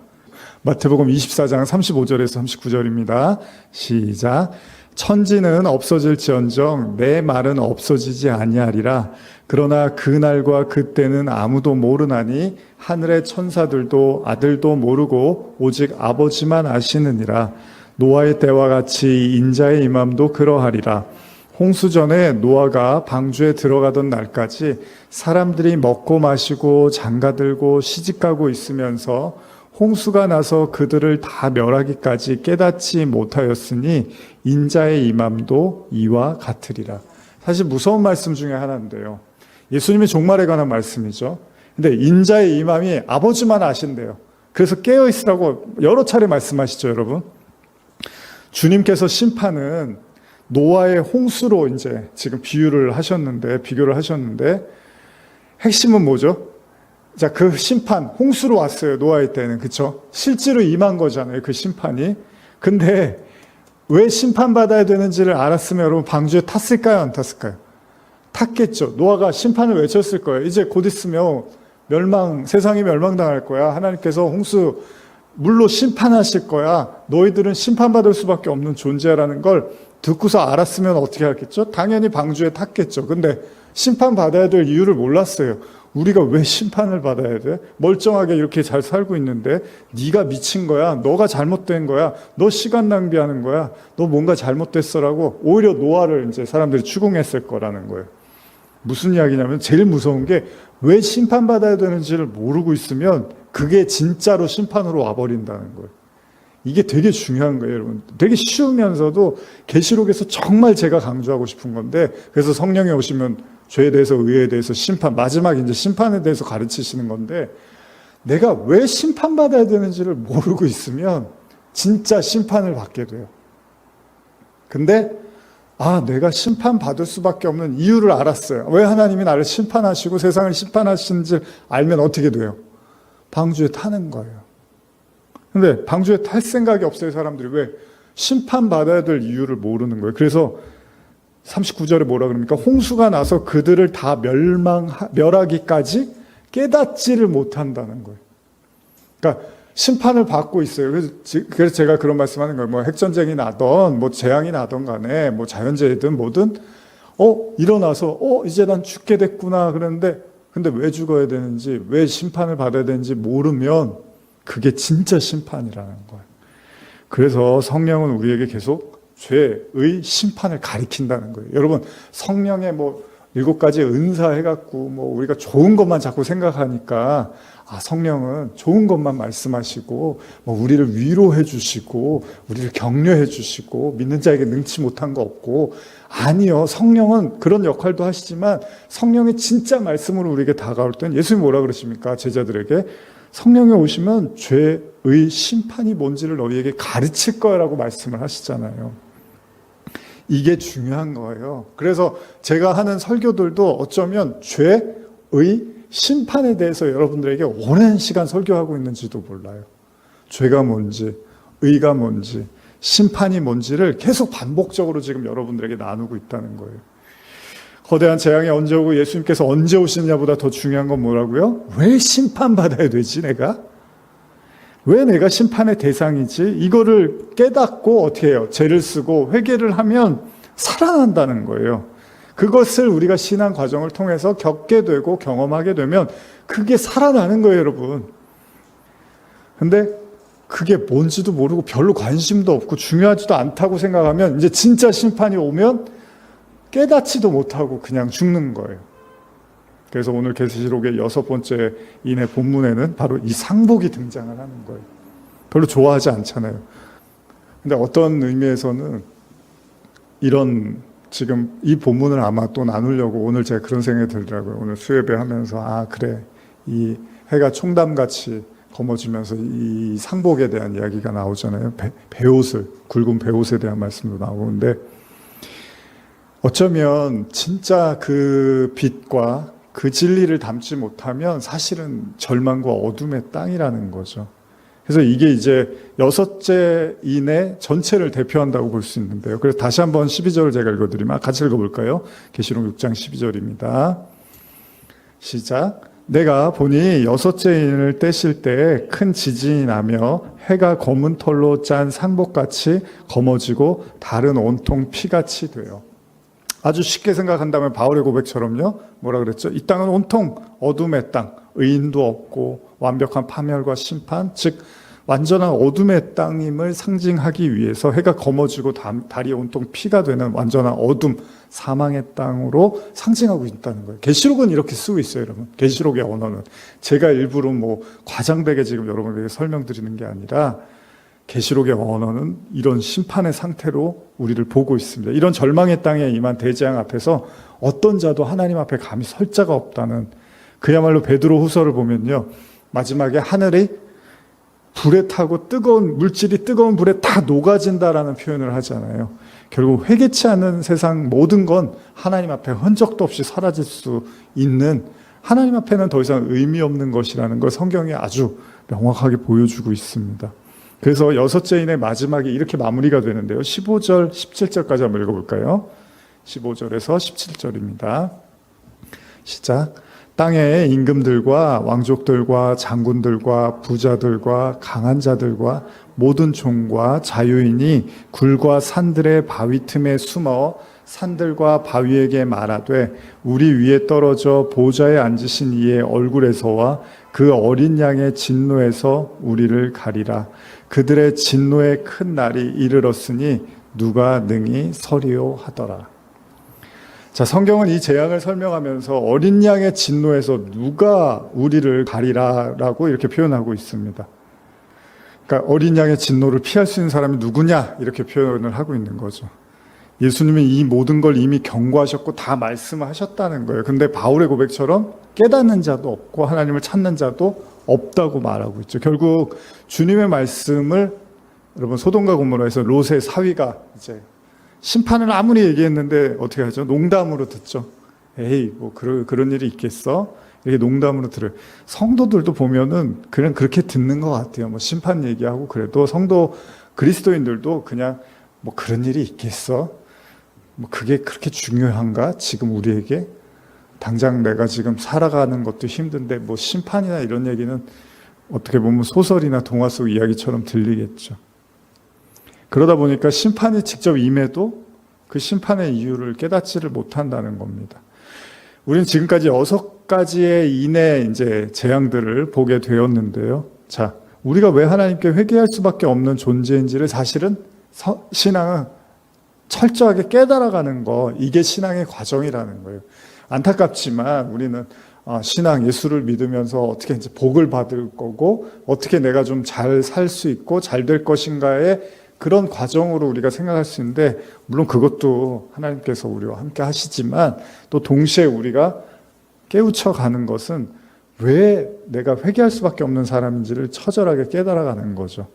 마태복음 24장 35절에서 39절입니다. 시작. 천지는 없어질지언정 내 말은 없어지지 아니하리라. 그러나 그날과 그때는 아무도 모르나니 하늘의 천사들도 아들도 모르고 오직 아버지만 아시느니라. 노아의 때와 같이 인자의 임함도 그러하리라. 홍수 전에 노아가 방주에 들어가던 날까지 사람들이 먹고 마시고 장가들고 시집가고 있으면서 홍수가 나서 그들을 다 멸하기까지 깨닫지 못하였으니 인자의 임함도 이와 같으리라. 사실 무서운 말씀 중에 하나인데요. 예수님의 종말에 관한 말씀이죠. 근데 인자의 임함이 아버지만 아신대요. 그래서 깨어 있으라고 여러 차례 말씀하시죠, 여러분. 주님께서 심판은 노아의 홍수로 이제 지금 비교를 하셨는데 핵심은 뭐죠? 자, 그 심판, 홍수로 왔어요, 노아의 때는. 그쵸? 실제로 임한 거잖아요, 그 심판이. 근데 왜 심판받아야 되는지를 알았으면 여러분 방주에 탔을까요, 안 탔을까요? 탔겠죠. 노아가 심판을 외쳤을 거예요. 이제 곧 있으면 세상이 멸망당할 거야. 하나님께서 홍수, 물로 심판하실 거야. 너희들은 심판받을 수밖에 없는 존재라는 걸 듣고서 알았으면 어떻게 하겠죠? 당연히 방주에 탔겠죠. 근데 심판받아야 될 이유를 몰랐어요. 우리가 왜 심판을 받아야 돼? 멀쩡하게 이렇게 잘 살고 있는데 네가 미친 거야. 너가 잘못된 거야. 너 시간 낭비하는 거야. 너 뭔가 잘못됐어라고 오히려 노아를 이제 사람들이 추궁했을 거라는 거예요. 무슨 이야기냐면 제일 무서운 게 왜 심판받아야 되는지를 모르고 있으면 그게 진짜로 심판으로 와버린다는 거예요. 이게 되게 중요한 거예요, 여러분. 되게 쉬우면서도 계시록에서 정말 제가 강조하고 싶은 건데, 그래서 성령이 오시면 죄에 대해서, 의에 대해서 심판, 마지막 이제 심판에 대해서 가르치시는 건데, 내가 왜 심판받아야 되는지를 모르고 있으면 진짜 심판을 받게 돼요. 근데 내가 심판받을 수밖에 없는 이유를 알았어요. 왜 하나님이 나를 심판하시고 세상을 심판하시는지 알면 어떻게 돼요? 방주에 타는 거예요. 근데 방주에 탈 생각이 없어요, 사람들이. 왜? 심판받아야 될 이유를 모르는 거예요. 그래서 39절에 뭐라 그럽니까? 홍수가 나서 그들을 다 멸하기까지 깨닫지를 못한다는 거예요. 그러니까 심판을 받고 있어요. 그래서 제가 그런 말씀하는 거예요. 뭐 핵전쟁이 나던, 뭐 재앙이 나던 간에, 뭐 자연재해든 뭐든, 일어나서, 이제 난 죽게 됐구나. 그러는데, 근데 왜 죽어야 되는지, 왜 심판을 받아야 되는지 모르면 그게 진짜 심판이라는 거예요. 그래서 성령은 우리에게 계속 죄의 심판을 가리킨다는 거예요. 여러분, 성령의 7가지 은사 해갖고 우리가 좋은 것만 자꾸 생각하니까 성령은 좋은 것만 말씀하시고 우리를 위로해 주시고 우리를 격려해 주시고 믿는 자에게 능치 못한 거 없고, 아니요, 성령은 그런 역할도 하시지만 성령의 진짜 말씀으로 우리에게 다가올 땐 예수님이 뭐라 그러십니까? 제자들에게 성령이 오시면 죄의 심판이 뭔지를 너희에게 가르칠 거라고 말씀을 하시잖아요. 이게 중요한 거예요. 그래서 제가 하는 설교들도 어쩌면 죄의 심판에 대해서 여러분들에게 오랜 시간 설교하고 있는지도 몰라요. 죄가 뭔지, 의가 뭔지, 심판이 뭔지를 계속 반복적으로 지금 여러분들에게 나누고 있다는 거예요. 거대한 재앙이 언제 오고 예수님께서 언제 오시느냐보다 더 중요한 건 뭐라고요? 왜 심판받아야 되지, 내가? 왜 내가 심판의 대상이지? 이거를 깨닫고 어떻게 해요? 죄를 쓰고 회개를 하면 살아난다는 거예요. 그것을 우리가 신앙 과정을 통해서 겪게 되고 경험하게 되면 그게 살아나는 거예요, 여러분. 근데 그게 뭔지도 모르고 별로 관심도 없고 중요하지도 않다고 생각하면 이제 진짜 심판이 오면 깨닫지도 못하고 그냥 죽는 거예요. 그래서 오늘 계시록의 6번째 인의 본문에는 바로 이 상복이 등장을 하는 거예요. 별로 좋아하지 않잖아요. 근데 어떤 의미에서는 지금 이 본문을 아마 또 나누려고 오늘 제가 그런 생각이 들더라고요. 오늘 수예배 하면서 그래, 이 해가 총담같이 검어지면서 이 상복에 대한 이야기가 나오잖아요. 베옷을, 굵은 베옷에 대한 말씀도 나오는데 어쩌면 진짜 그 빛과 그 진리를 담지 못하면 사실은 절망과 어둠의 땅이라는 거죠. 그래서 이게 이제 6째 인의 전체를 대표한다고 볼 수 있는데요. 그래서 다시 한번 12절을 제가 읽어드리면 같이 읽어볼까요? 계시록 6장 12절입니다. 시작. 내가 보니 6째 인을 떼실 때 큰 지진이 나며 해가 검은 털로 짠 상복같이 검어지고 달은 온통 피같이 돼요. 아주 쉽게 생각한다면 바울의 고백처럼요. 뭐라 그랬죠? 이 땅은 온통 어둠의 땅, 의인도 없고 완벽한 파멸과 심판, 즉 완전한 어둠의 땅임을 상징하기 위해서 해가 검어지고 달이 온통 피가 되는 완전한 어둠, 사망의 땅으로 상징하고 있다는 거예요. 계시록은 이렇게 쓰고 있어요, 여러분. 계시록의 언어는 제가 일부러 과장되게 지금 여러분에게 설명드리는 게 아니라 계시록의 언어는 이런 심판의 상태로 우리를 보고 있습니다. 이런 절망의 땅에 임한 대재앙 앞에서 어떤 자도 하나님 앞에 감히 설 자가 없다는, 그야말로 베드로 후서를 보면요, 마지막에 하늘이 불에 타고 뜨거운 물질이 뜨거운 불에 다 녹아진다라는 표현을 하잖아요. 결국 회개치 않은 세상 모든 건 하나님 앞에 흔적도 없이 사라질 수 있는, 하나님 앞에는 더 이상 의미 없는 것이라는 걸 성경이 아주 명확하게 보여주고 있습니다. 그래서 6째 인의 마지막이 이렇게 마무리가 되는데요. 15절, 17절까지 한번 읽어볼까요? 15절에서 17절입니다. 시작. 땅의 임금들과 왕족들과 장군들과 부자들과 강한 자들과 모든 종과 자유인이 굴과 산들의 바위 틈에 숨어 산들과 바위에게 말하되 우리 위에 떨어져 보좌에 앉으신 이의 얼굴에서와 그 어린 양의 진노에서 우리를 가리라. 그들의 진노의 큰 날이 이르렀으니 누가 능히 서리요 하더라. 자, 성경은 이 재앙을 설명하면서 어린 양의 진노에서 누가 우리를 가리라라고 이렇게 표현하고 있습니다. 그러니까 어린 양의 진노를 피할 수 있는 사람이 누구냐 이렇게 표현을 하고 있는 거죠. 예수님은 이 모든 걸 이미 경고하셨고 다 말씀하셨다는 거예요. 근데 바울의 고백처럼 깨닫는 자도 없고 하나님을 찾는 자도 없다고 말하고 있죠. 결국 주님의 말씀을, 여러분, 소돔과 고모라에서 롯의 사위가 이제 심판을 아무리 얘기했는데 어떻게 하죠? 농담으로 듣죠. 에이, 그런 일이 있겠어? 이렇게 농담으로 들어요. 성도들도 보면은 그냥 그렇게 듣는 것 같아요. 심판 얘기하고 그래도 성도 그리스도인들도 그냥 그런 일이 있겠어? 그게 그렇게 중요한가? 지금 우리에게? 당장 내가 지금 살아가는 것도 힘든데 심판이나 이런 얘기는 어떻게 보면 소설이나 동화 속 이야기처럼 들리겠죠. 그러다 보니까 심판이 직접 임해도 그 심판의 이유를 깨닫지를 못한다는 겁니다. 우리는 지금까지 6가지의 인의 이제 재앙들을 보게 되었는데요. 자, 우리가 왜 하나님께 회개할 수밖에 없는 존재인지를 사실은 신앙은 철저하게 깨달아가는 거, 이게 신앙의 과정이라는 거예요. 안타깝지만 우리는 신앙, 예수를 믿으면서 어떻게 이제 복을 받을 거고 어떻게 내가 좀 잘 살 수 있고 잘 될 것인가의 그런 과정으로 우리가 생각할 수 있는데, 물론 그것도 하나님께서 우리와 함께 하시지만 또 동시에 우리가 깨우쳐 가는 것은 왜 내가 회개할 수밖에 없는 사람인지를 처절하게 깨달아가는 거죠.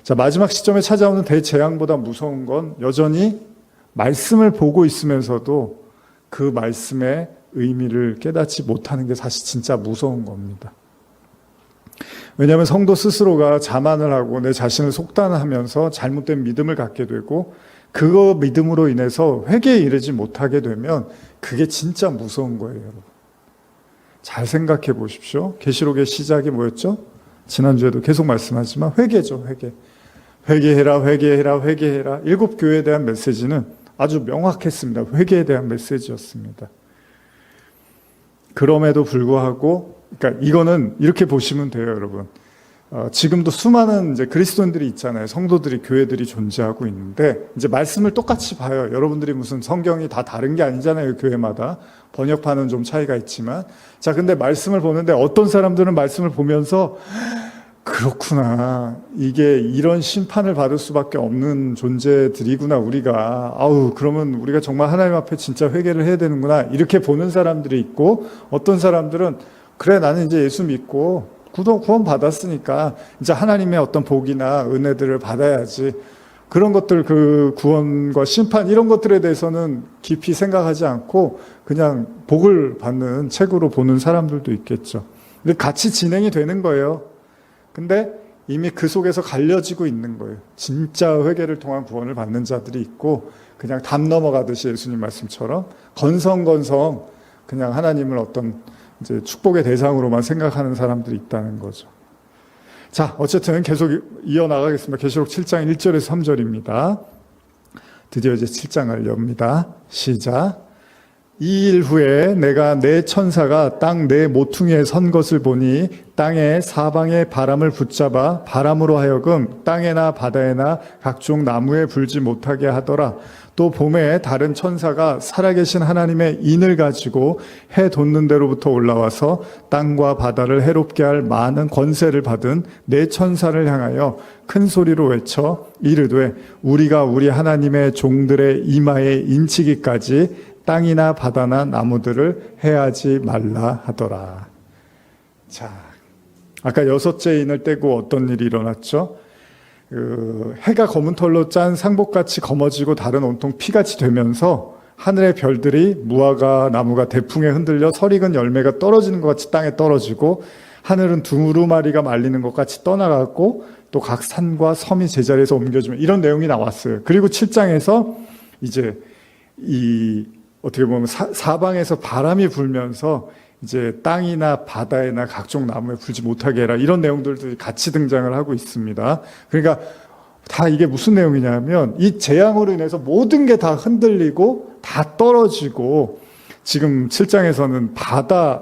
자, 마지막 시점에 찾아오는 대재앙보다 무서운 건 여전히 말씀을 보고 있으면서도 그 말씀의 의미를 깨닫지 못하는 게 사실 진짜 무서운 겁니다. 왜냐하면 성도 스스로가 자만을 하고 내 자신을 속단하면서 잘못된 믿음을 갖게 되고 그 믿음으로 인해서 회개에 이르지 못하게 되면 그게 진짜 무서운 거예요, 여러분. 잘 생각해 보십시오. 계시록의 시작이 뭐였죠? 지난주에도 계속 말씀하지만 회개죠, 회개. 회개해라, 회개해라, 회개해라. 7 교회에 대한 메시지는 아주 명확했습니다. 회개에 대한 메시지였습니다. 그럼에도 불구하고, 그러니까 이거는 이렇게 보시면 돼요, 여러분. 지금도 수많은 이제 그리스도인들이 있잖아요. 성도들이, 교회들이 존재하고 있는데, 이제 말씀을 똑같이 봐요. 여러분들이 무슨 성경이 다 다른 게 아니잖아요, 교회마다. 번역판은 좀 차이가 있지만. 자, 근데 말씀을 보는데 어떤 사람들은 말씀을 보면서, 그렇구나. 이게 이런 심판을 받을 수밖에 없는 존재들이구나, 우리가. 그러면 우리가 정말 하나님 앞에 진짜 회개를 해야 되는구나. 이렇게 보는 사람들이 있고, 어떤 사람들은, 그래, 나는 이제 예수 믿고, 구원 받았으니까, 이제 하나님의 어떤 복이나 은혜들을 받아야지. 그런 것들, 그 구원과 심판 이런 것들에 대해서는 깊이 생각하지 않고 그냥 복을 받는 책으로 보는 사람들도 있겠죠. 근데 같이 진행이 되는 거예요. 근데 이미 그 속에서 갈려지고 있는 거예요. 진짜 회개를 통한 구원을 받는 자들이 있고, 그냥 담 넘어가듯이 예수님 말씀처럼 건성건성 그냥 하나님을 어떤 이제 축복의 대상으로만 생각하는 사람들이 있다는 거죠. 자, 어쨌든 계속 이어나가겠습니다. 계시록 7장 1절에서 3절입니다. 드디어 이제 7장을 엽니다. 시작. 이 일 후에 내가 내 천사가 땅 네 모퉁이에 선 것을 보니 땅의 사방의 바람을 붙잡아 바람으로 하여금 땅에나 바다에나 각종 나무에 불지 못하게 하더라. 또 봄에 다른 천사가 살아계신 하나님의 인을 가지고 해 돋는 데로부터 올라와서 땅과 바다를 해롭게 할 많은 권세를 받은 네 천사를 향하여 큰 소리로 외쳐 이르되 우리가 우리 하나님의 종들의 이마에 인치기까지 땅이나 바다나 나무들을 해하지 말라 하더라. 자, 아까 여섯째 인을 떼고 어떤 일이 일어났죠? 해가 검은 털로 짠 상복같이 검어지고 달은 온통 피같이 되면서 하늘의 별들이 무화과 나무가 대풍에 흔들려 설익은 열매가 떨어지는 것 같이 땅에 떨어지고 하늘은 두루마리가 말리는 것 같이 떠나갔고 또 각 산과 섬이 제자리에서 옮겨지면 이런 내용이 나왔어요. 그리고 7장에서 이제 어떻게 보면 사방에서 바람이 불면서 이제 땅이나 바다에나 각종 나무에 불지 못하게 해라. 이런 내용들도 같이 등장을 하고 있습니다. 그러니까 다 이게 무슨 내용이냐면 이 재앙으로 인해서 모든 게 다 흔들리고 다 떨어지고 지금 7장에서는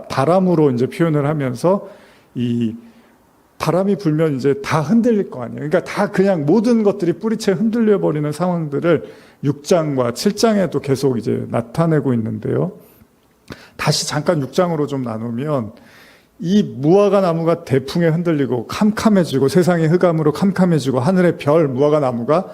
바람으로 이제 표현을 하면서 이 바람이 불면 이제 다 흔들릴 거 아니에요. 그러니까 다 그냥 모든 것들이 뿌리채 흔들려 버리는 상황들을 6장과 7장에도 계속 이제 나타내고 있는데요. 다시 잠깐 6장으로 좀 나누면 이 무화과 나무가 대풍에 흔들리고 캄캄해지고 세상의 흑암으로 캄캄해지고 하늘의 별 무화과 나무가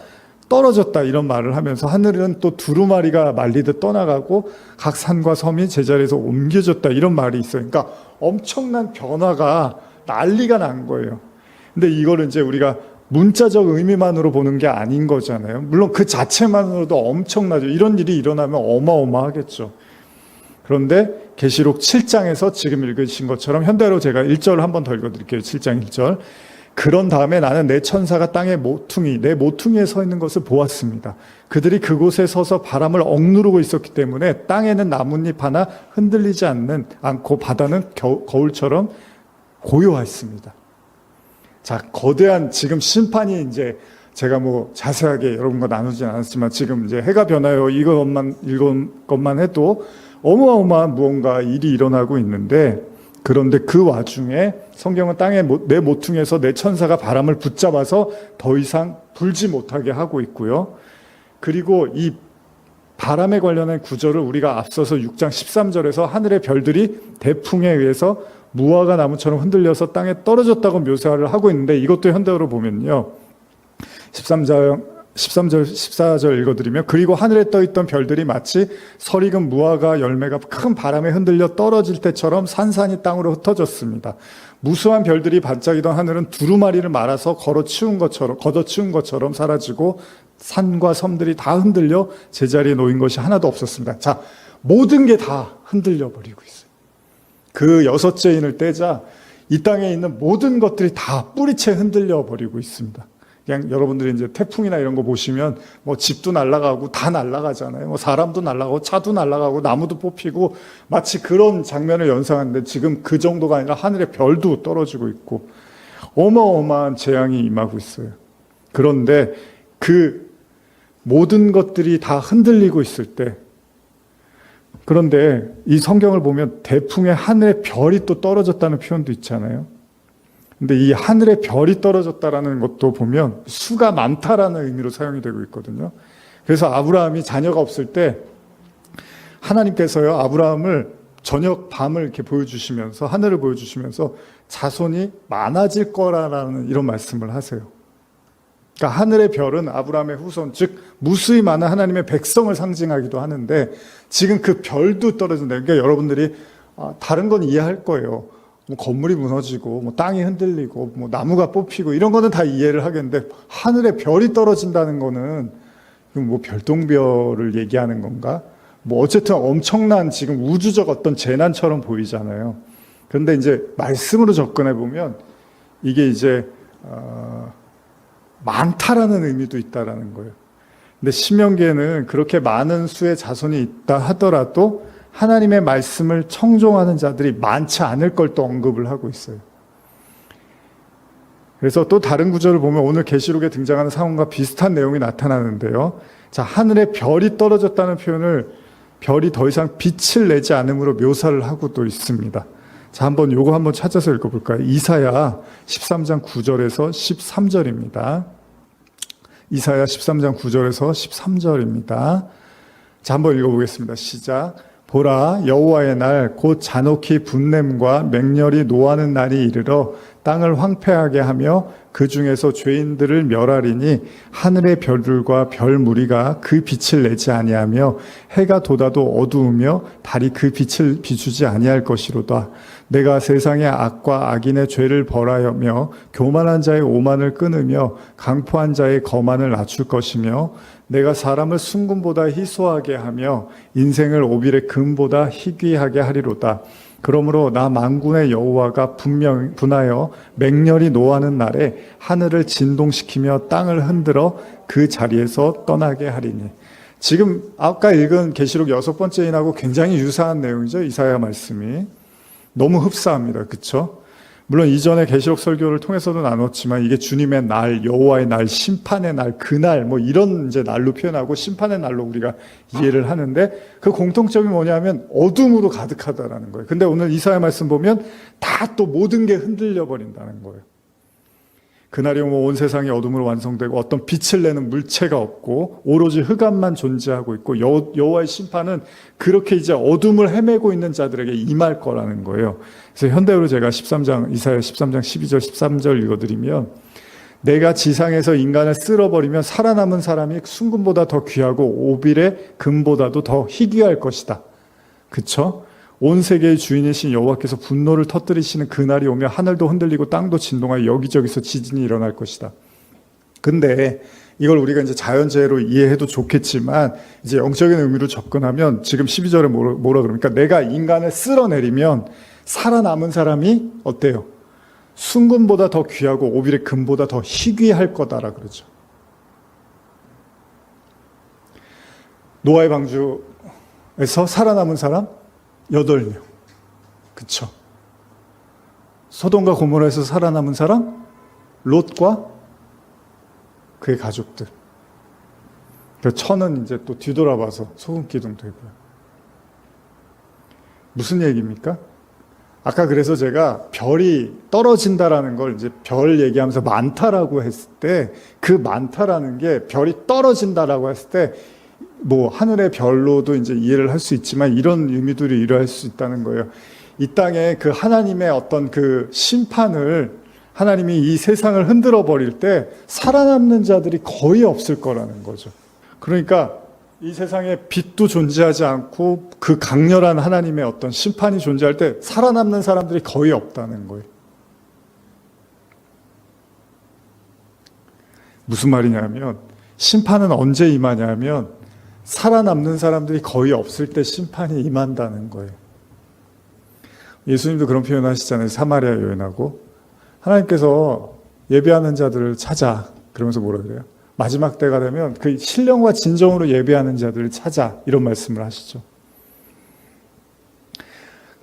떨어졌다 이런 말을 하면서 하늘은 또 두루마리가 말리듯 떠나가고 각 산과 섬이 제자리에서 옮겨졌다 이런 말이 있어요. 그러니까 엄청난 변화가 난리가 난 거예요. 근데 이거를 이제 우리가 문자적 의미만으로 보는 게 아닌 거잖아요. 물론 그 자체만으로도 엄청나죠. 이런 일이 일어나면 어마어마하겠죠. 그런데 계시록 7장에서 지금 읽으신 것처럼 현대로 제가 1절 한 번 더 읽어드릴게요. 7장 1절. 그런 다음에 나는 내 천사가 땅의 내 모퉁이에 서 있는 것을 보았습니다. 그들이 그곳에 서서 바람을 억누르고 있었기 때문에 땅에는 나뭇잎 하나 흔들리지 않고 바다는 거울처럼 고요했습니다. 자, 거대한 지금 심판이 이제 제가 뭐 자세하게 여러분과 나누진 않았지만 지금 이제 해가 변하여 이것만 해도 어마어마한 무언가 일이 일어나고 있는데 그런데 그 와중에 성경은 내 모퉁이에서 내 천사가 바람을 붙잡아서 더 이상 불지 못하게 하고 있고요. 그리고 이 바람에 관련한 구절을 우리가 앞서서 6장 13절에서 하늘의 별들이 대풍에 의해서 무화과 나무처럼 흔들려서 땅에 떨어졌다고 묘사를 하고 있는데 이것도 현대어로 보면요. 13절, 14절 읽어드리면 그리고 하늘에 떠있던 별들이 마치 설익은 무화과 열매가 큰 바람에 흔들려 떨어질 때처럼 산산이 땅으로 흩어졌습니다. 무수한 별들이 반짝이던 하늘은 두루마리를 말아서 걷어치운 것처럼 사라지고 산과 섬들이 다 흔들려 제자리에 놓인 것이 하나도 없었습니다. 자, 모든 게 다 흔들려 버리고 있어요. 그 여섯째 인을 떼자 이 땅에 있는 모든 것들이 다 뿌리채 흔들려 버리고 있습니다. 그냥 여러분들이 이제 태풍이나 이런 거 보시면 뭐 집도 날아가고 다 날아가잖아요. 뭐 사람도 날아가고 차도 날아가고 나무도 뽑히고 마치 그런 장면을 연상하는데 지금 그 정도가 아니라 하늘의 별도 떨어지고 있고 어마어마한 재앙이 임하고 있어요. 그런데 그 모든 것들이 다 흔들리고 있을 때 그런데 이 성경을 보면 대풍에 하늘의 별이 또 떨어졌다는 표현도 있잖아요. 근데 이 하늘의 별이 떨어졌다라는 것도 보면 수가 많다라는 의미로 사용이 되고 있거든요. 그래서 아브라함이 자녀가 없을 때 하나님께서요 아브라함을 저녁 밤을 이렇게 보여주시면서 하늘을 보여주시면서 자손이 많아질 거라는 이런 말씀을 하세요. 그러니까 하늘의 별은 아브라함의 후손, 즉 무수히 많은 하나님의 백성을 상징하기도 하는데 지금 그 별도 떨어진다. 그러니까 여러분들이 다른 건 이해할 거예요. 뭐 건물이 무너지고 뭐 땅이 흔들리고 뭐 나무가 뽑히고 이런 거는 다 이해를 하겠는데 하늘에 별이 떨어진다는 거는 뭐 별똥별을 얘기하는 건가? 뭐 어쨌든 엄청난 지금 우주적 어떤 재난처럼 보이잖아요. 그런데 이제 말씀으로 접근해 보면 이게 이제 많다라는 의미도 있다라는 거예요. 근데 신명기에는 그렇게 많은 수의 자손이 있다 하더라도 하나님의 말씀을 청종하는 자들이 많지 않을 걸 또 언급을 하고 있어요. 그래서 또 다른 구절을 보면 오늘 계시록에 등장하는 상황과 비슷한 내용이 나타나는데요. 자, 하늘에 별이 떨어졌다는 표현을 별이 더 이상 빛을 내지 않음으로 묘사를 하고 또 있습니다. 자, 요거 한번 찾아서 읽어볼까요? 이사야 13장 9절에서 13절입니다. 이사야 13장 9절에서 13절입니다. 자, 한번 읽어보겠습니다. 시작. 보라, 여호와의 날 곧 잔혹히 분냄과 맹렬히 노하는 날이 이르러 땅을 황폐하게 하며 그 중에서 죄인들을 멸하리니 하늘의 별들과 별 무리가 그 빛을 내지 아니하며 해가 돋아도 어두우며 달이 그 빛을 비추지 아니할 것이로다. 내가 세상의 악과 악인의 죄를 벌하며 교만한 자의 오만을 끊으며 강포한 자의 거만을 낮출 것이며 내가 사람을 순금보다 희소하게 하며 인생을 오빌의 금보다 희귀하게 하리로다. 그러므로 나 만군의 여호와가 분하여 맹렬히 노하는 날에 하늘을 진동시키며 땅을 흔들어 그 자리에서 떠나게 하리니. 지금 아까 읽은 계시록 6번째인하고 굉장히 유사한 내용이죠. 이사야 말씀이. 너무 흡사합니다. 그렇죠? 물론 이전에 계시록 설교를 통해서도 나눴지만 이게 주님의 날, 여호와의 날, 심판의 날, 그날 뭐 이런 이제 날로 표현하고 심판의 날로 우리가 이해를 하는데 그 공통점이 뭐냐면 어둠으로 가득하다라는 거예요. 근데 오늘 이사야 말씀 보면 다 또 모든 게 흔들려 버린다는 거예요. 그날이 오면 온 세상이 어둠으로 완성되고 어떤 빛을 내는 물체가 없고 오로지 흑암만 존재하고 있고 여호와의 심판은 그렇게 이제 어둠을 헤매고 있는 자들에게 임할 거라는 거예요. 그래서 현대어로 제가 이사야 13장 12절 13절 읽어드리면 내가 지상에서 인간을 쓸어버리면 살아남은 사람이 순금보다 더 귀하고 오빌의 금보다도 더 희귀할 것이다. 그쵸? 온 세계의 주인이신 여호와께서 분노를 터뜨리시는 그날이 오면 하늘도 흔들리고 땅도 진동하여 여기저기서 지진이 일어날 것이다. 근데 이걸 우리가 이제 자연재해로 이해해도 좋겠지만 이제 영적인 의미로 접근하면 지금 12절에 뭐라 그럽니까? 내가 인간을 쓸어내리면 살아남은 사람이 어때요? 순금보다 더 귀하고 오빌의 금보다 더 희귀할 거다라 그러죠. 노아의 방주에서 살아남은 사람 8명. 그쵸? 소돔과 고모라에서 살아남은 사람? 롯과 그의 가족들. 천은 이제 또 뒤돌아봐서 소금 기둥 되고요. 무슨 얘기입니까? 아까 그래서 제가 별이 떨어진다라는 걸 이제 별 얘기하면서 많다라고 했을 때 그 많다라는 게 별이 떨어진다라고 했을 때 뭐 하늘의 별로도 이제 이해를 할 수 있지만 이런 의미들이 이해할 수 있다는 거예요. 이 땅에 그 하나님의 어떤 그 심판을 하나님이 이 세상을 흔들어 버릴 때 살아남는 자들이 거의 없을 거라는 거죠. 그러니까 이 세상에 빛도 존재하지 않고 그 강렬한 하나님의 어떤 심판이 존재할 때 살아남는 사람들이 거의 없다는 거예요. 무슨 말이냐면 심판은 언제 임하냐면 살아남는 사람들이 거의 없을 때 심판이 임한다는 거예요. 예수님도 그런 표현 하시잖아요. 사마리아 여인하고 하나님께서 예배하는 자들을 찾아 그러면서 뭐라 그래요? 마지막 때가 되면 그 신령과 진정으로 예배하는 자들을 찾아 이런 말씀을 하시죠.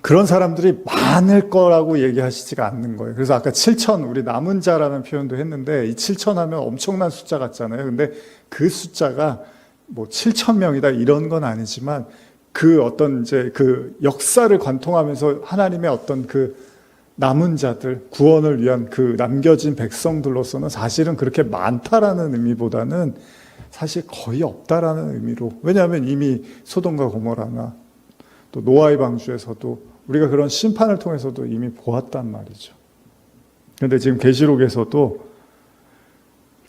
그런 사람들이 많을 거라고 얘기하시지가 않는 거예요. 그래서 아까 7천 우리 남은 자라는 표현도 했는데 이 7천 하면 엄청난 숫자 같잖아요. 근데 그 숫자가 뭐 7천 명이다 이런 건 아니지만 그 어떤 이제 그 역사를 관통하면서 하나님의 어떤 그 남은 자들, 구원을 위한 그 남겨진 백성들로서는 사실은 그렇게 많다라는 의미보다는 사실 거의 없다라는 의미로. 왜냐하면 이미 소돔과 고모라나 또 노아의 방주에서도 우리가 그런 심판을 통해서도 이미 보았단 말이죠. 그런데 지금 계시록에서도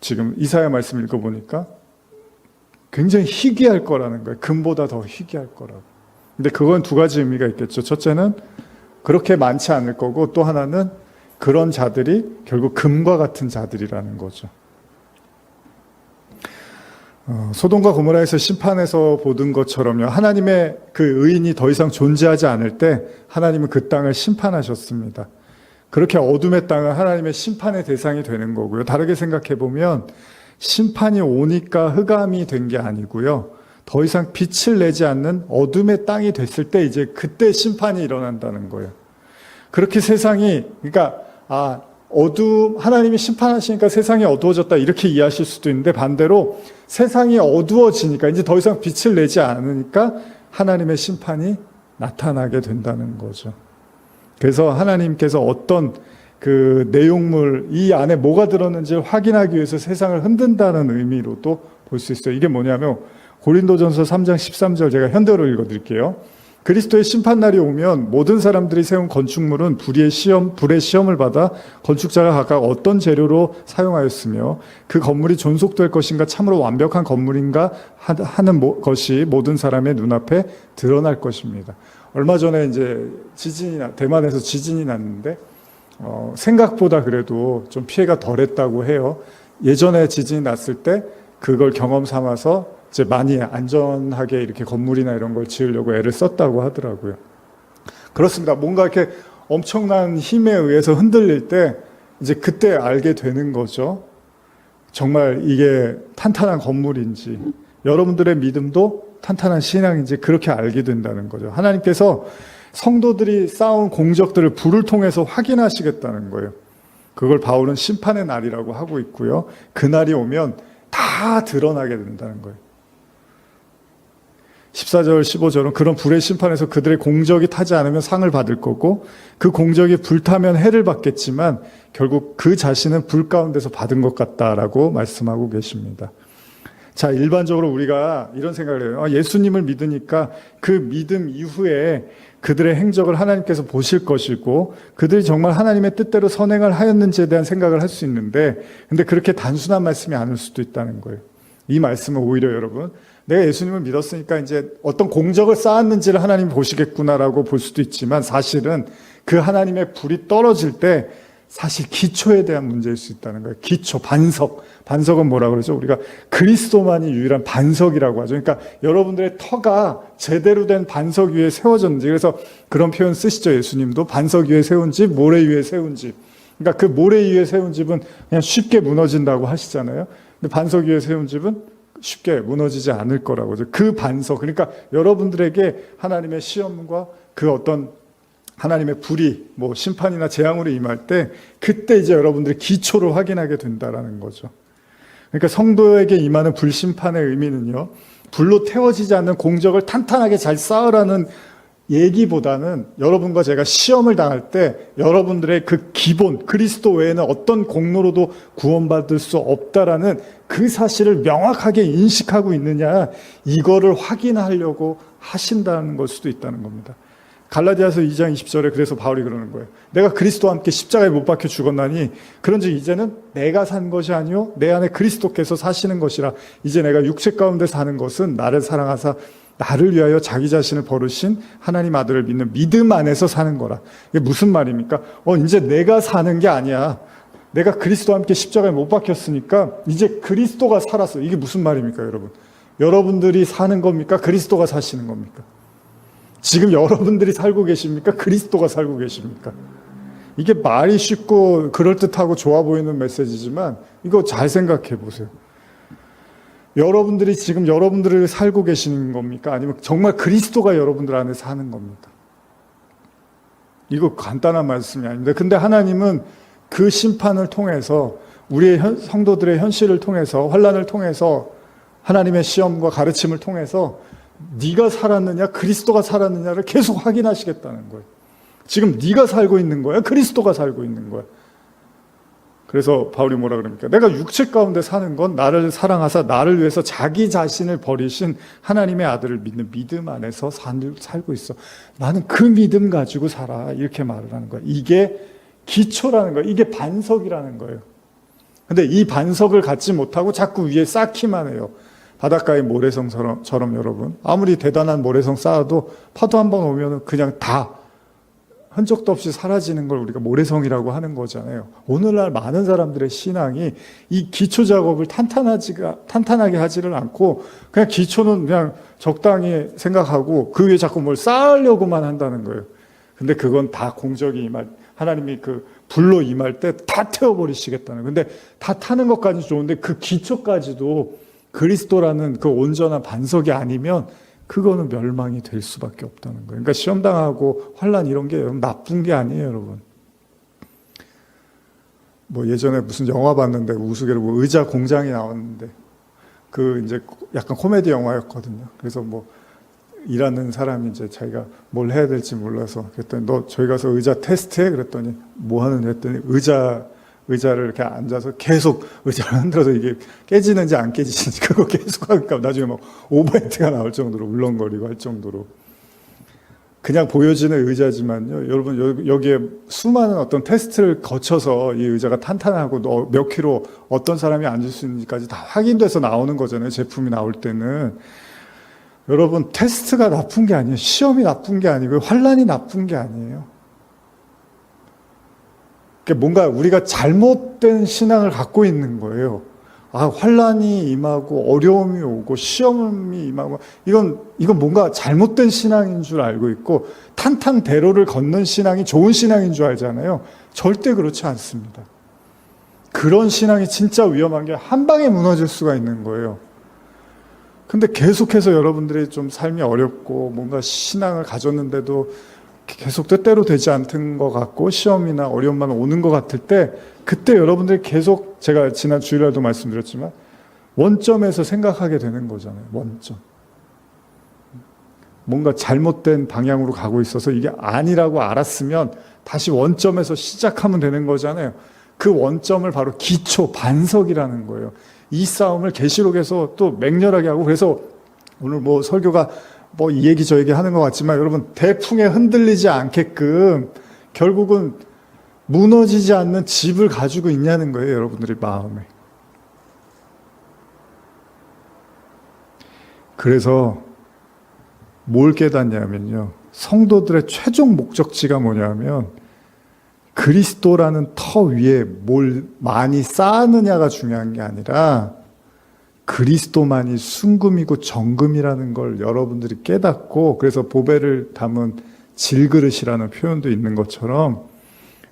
지금 이사야 말씀 읽어보니까 굉장히 희귀할 거라는 거예요. 금보다 더 희귀할 거라고. 근데 그건 두 가지 의미가 있겠죠. 첫째는 그렇게 많지 않을 거고, 또 하나는 그런 자들이 결국 금과 같은 자들이라는 거죠. 소돔과 고모라에서 심판에서 보던 것처럼요, 하나님의 그 의인이 더 이상 존재하지 않을 때 하나님은 그 땅을 심판하셨습니다. 그렇게 어둠의 땅은 하나님의 심판의 대상이 되는 거고요. 다르게 생각해 보면 심판이 오니까 흑암이 된 게 아니고요, 더 이상 빛을 내지 않는 어둠의 땅이 됐을 때 이제 그때 심판이 일어난다는 거예요. 그렇게 세상이, 그러니까 하나님이 심판하시니까 세상이 어두워졌다 이렇게 이해하실 수도 있는데, 반대로 세상이 어두워지니까 이제 더 이상 빛을 내지 않으니까 하나님의 심판이 나타나게 된다는 거죠. 그래서 하나님께서 어떤 그 내용물, 이 안에 뭐가 들었는지를 확인하기 위해서 세상을 흔든다는 의미로도 볼 수 있어요. 이게 뭐냐면 고린도전서 3장 13절, 제가 현대어로 읽어드릴게요. 그리스도의 심판날이 오면 모든 사람들이 세운 건축물은 불의 시험을 받아 건축자가 각각 어떤 재료로 사용하였으며 그 건물이 존속될 것인가, 참으로 완벽한 건물인가 하는 것이 모든 사람의 눈앞에 드러날 것입니다. 얼마 전에 이제 대만에서 지진이 났는데 생각보다 그래도 좀 피해가 덜했다고 해요. 예전에 지진이 났을 때 그걸 경험 삼아서 이제 많이 안전하게 이렇게 건물이나 이런 걸 지으려고 애를 썼다고 하더라고요. 그렇습니다. 뭔가 이렇게 엄청난 힘에 의해서 흔들릴 때 이제 그때 알게 되는 거죠. 정말 이게 탄탄한 건물인지, 여러분들의 믿음도 탄탄한 신앙인지 그렇게 알게 된다는 거죠. 하나님께서 성도들이 쌓은 공적들을 불을 통해서 확인하시겠다는 거예요. 그걸 바울은 심판의 날이라고 하고 있고요. 그 날이 오면 다 드러나게 된다는 거예요. 14절, 15절은 그런 불의 심판에서 그들의 공적이 타지 않으면 상을 받을 거고, 그 공적이 불타면 해를 받겠지만 결국 그 자신은 불 가운데서 받은 것 같다라고 말씀하고 계십니다. 자, 일반적으로 우리가 이런 생각을 해요. 예수님을 믿으니까 그 믿음 이후에 그들의 행적을 하나님께서 보실 것이고, 그들이 정말 하나님의 뜻대로 선행을 하였는지에 대한 생각을 할 수 있는데, 근데 그렇게 단순한 말씀이 아닐 수도 있다는 거예요. 이 말씀은 오히려 여러분, 내가 예수님을 믿었으니까 이제 어떤 공적을 쌓았는지를 하나님이 보시겠구나라고 볼 수도 있지만, 사실은 그 하나님의 불이 떨어질 때 사실 기초에 대한 문제일 수 있다는 거예요. 기초, 반석은 뭐라 그러죠? 우리가 그리스도만이 유일한 반석이라고 하죠. 그러니까 여러분들의 터가 제대로 된 반석 위에 세워졌는지, 그래서 그런 표현 쓰시죠. 예수님도 반석 위에 세운 집, 모래 위에 세운 집. 그러니까 그 모래 위에 세운 집은 그냥 쉽게 무너진다고 하시잖아요. 근데 반석 위에 세운 집은 쉽게 무너지지 않을 거라고 하죠. 그 반석, 그러니까 여러분들에게 하나님의 시험과 그 어떤 하나님의 불이 심판이나 재앙으로 임할 때, 그때 이제 여러분들이 기초를 확인하게 된다라는 거죠. 그러니까 성도에게 임하는 불심판의 의미는요, 불로 태워지지 않는 공적을 탄탄하게 잘 쌓으라는 얘기보다는, 여러분과 제가 시험을 당할 때 여러분들의 그 기본, 그리스도 외에는 어떤 공로로도 구원받을 수 없다라는 그 사실을 명확하게 인식하고 있느냐, 이거를 확인하려고 하신다는 걸 수도 있다는 겁니다. 갈라디아서 2장 20절에 그래서 바울이 그러는 거예요. 내가 그리스도와 함께 십자가에 못 박혀 죽었나니 그런즉 이제는 내가 산 것이 아니요 내 안에 그리스도께서 사시는 것이라. 이제 내가 육체 가운데 사는 것은 나를 사랑하사 나를 위하여 자기 자신을 버리신 하나님 아들을 믿는 믿음 안에서 사는 거라. 이게 무슨 말입니까? 이제 내가 사는 게 아니야. 내가 그리스도와 함께 십자가에 못 박혔으니까 이제 그리스도가 살았어. 이게 무슨 말입니까, 여러분? 여러분들이 사는 겁니까? 그리스도가 사시는 겁니까? 지금 여러분들이 살고 계십니까? 그리스도가 살고 계십니까? 이게 말이 쉽고 그럴듯하고 좋아 보이는 메시지지만 이거 잘 생각해 보세요. 여러분들이 지금 여러분들을 살고 계시는 겁니까? 아니면 정말 그리스도가 여러분들 안에 사는 겁니까? 이거 간단한 말씀이 아닙니다. 근데 하나님은 그 심판을 통해서, 우리의 성도들의 현실을 통해서, 환난을 통해서, 하나님의 시험과 가르침을 통해서 네가 살았느냐 그리스도가 살았느냐를 계속 확인하시겠다는 거예요. 지금 네가 살고 있는 거야, 그리스도가 살고 있는 거야. 그래서 바울이 뭐라 그럽니까? 내가 육체 가운데 사는 건 나를 사랑하사 나를 위해서 자기 자신을 버리신 하나님의 아들을 믿는 믿음 안에서 살고 있어. 나는 그 믿음 가지고 살아. 이렇게 말을 하는 거야. 이게 기초라는 거예요. 이게 반석이라는 거예요. 근데 이 반석을 갖지 못하고 자꾸 위에 쌓기만 해요. 바닷가의 모래성처럼 여러분, 아무리 대단한 모래성 쌓아도 파도 한 번 오면 그냥 다 흔적도 없이 사라지는 걸 우리가 모래성이라고 하는 거잖아요. 오늘날 많은 사람들의 신앙이 이 기초 작업을 탄탄하게 하지를 않고 그냥 기초는 그냥 적당히 생각하고 그 위에 자꾸 뭘 쌓으려고만 한다는 거예요. 근데 그건 다 공적이 임할, 하나님이 그 불로 임할 때 다 태워버리시겠다는 거예요. 근데 다 타는 것까지 좋은데 그 기초까지도 그리스도라는 그 온전한 반석이 아니면 그거는 멸망이 될 수밖에 없다는 거예요. 그러니까 시험당하고 환난 이런 게 나쁜 게 아니에요, 여러분. 뭐 예전에 무슨 영화 봤는데 우스개로 뭐 의자 공장이 나왔는데 그 이제 약간 코미디 영화였거든요. 그래서 뭐 일하는 사람이 이제 자기가 뭘 해야 될지 몰라서 그랬더니 너 저기 가서 의자 테스트해? 그랬더니 뭐 하는지 했더니 의자를 이렇게 앉아서 계속 의자를 흔들어서 이게 깨지는지 안 깨지는지 그거 계속 하니까 나중에 막 오버헤드가 나올 정도로 울렁거리고 할 정도로 그냥 보여지는 의자지만요. 여러분 여기에 수많은 어떤 테스트를 거쳐서 이 의자가 탄탄하고 몇 킬로 어떤 사람이 앉을 수 있는지까지 다 확인돼서 나오는 거잖아요. 제품이 나올 때는. 여러분 테스트가 나쁜 게 아니에요. 시험이 나쁜 게 아니고 환난이 나쁜 게 아니에요. 뭔가 우리가 잘못된 신앙을 갖고 있는 거예요. 아, 환난이 임하고 어려움이 오고 시험이 임하고 이건 뭔가 잘못된 신앙인 줄 알고 있고 탄탄대로를 걷는 신앙이 좋은 신앙인 줄 알잖아요. 절대 그렇지 않습니다. 그런 신앙이 진짜 위험한 게 한 방에 무너질 수가 있는 거예요. 근데 계속해서 여러분들이 좀 삶이 어렵고 뭔가 신앙을 가졌는데도 계속 뜻대로 되지 않던 것 같고 시험이나 어려움만 오는 것 같을 때 그때 여러분들이 계속 제가 지난 주일날도 말씀드렸지만 원점에서 생각하게 되는 거잖아요. 원점. 뭔가 잘못된 방향으로 가고 있어서 이게 아니라고 알았으면 다시 원점에서 시작하면 되는 거잖아요. 그 원점을 바로 기초, 반석이라는 거예요. 이 싸움을 계시록에서 또 맹렬하게 하고 그래서 오늘 뭐 설교가 뭐 이 얘기 저 얘기 하는 것 같지만 여러분 대풍에 흔들리지 않게끔 결국은 무너지지 않는 집을 가지고 있냐는 거예요. 여러분들의 마음에. 그래서 뭘 깨닫냐면요. 성도들의 최종 목적지가 뭐냐면 그리스도라는 터 위에 뭘 많이 쌓느냐가 중요한 게 아니라 그리스도만이 순금이고 정금이라는 걸 여러분들이 깨닫고 그래서 보배를 담은 질그릇이라는 표현도 있는 것처럼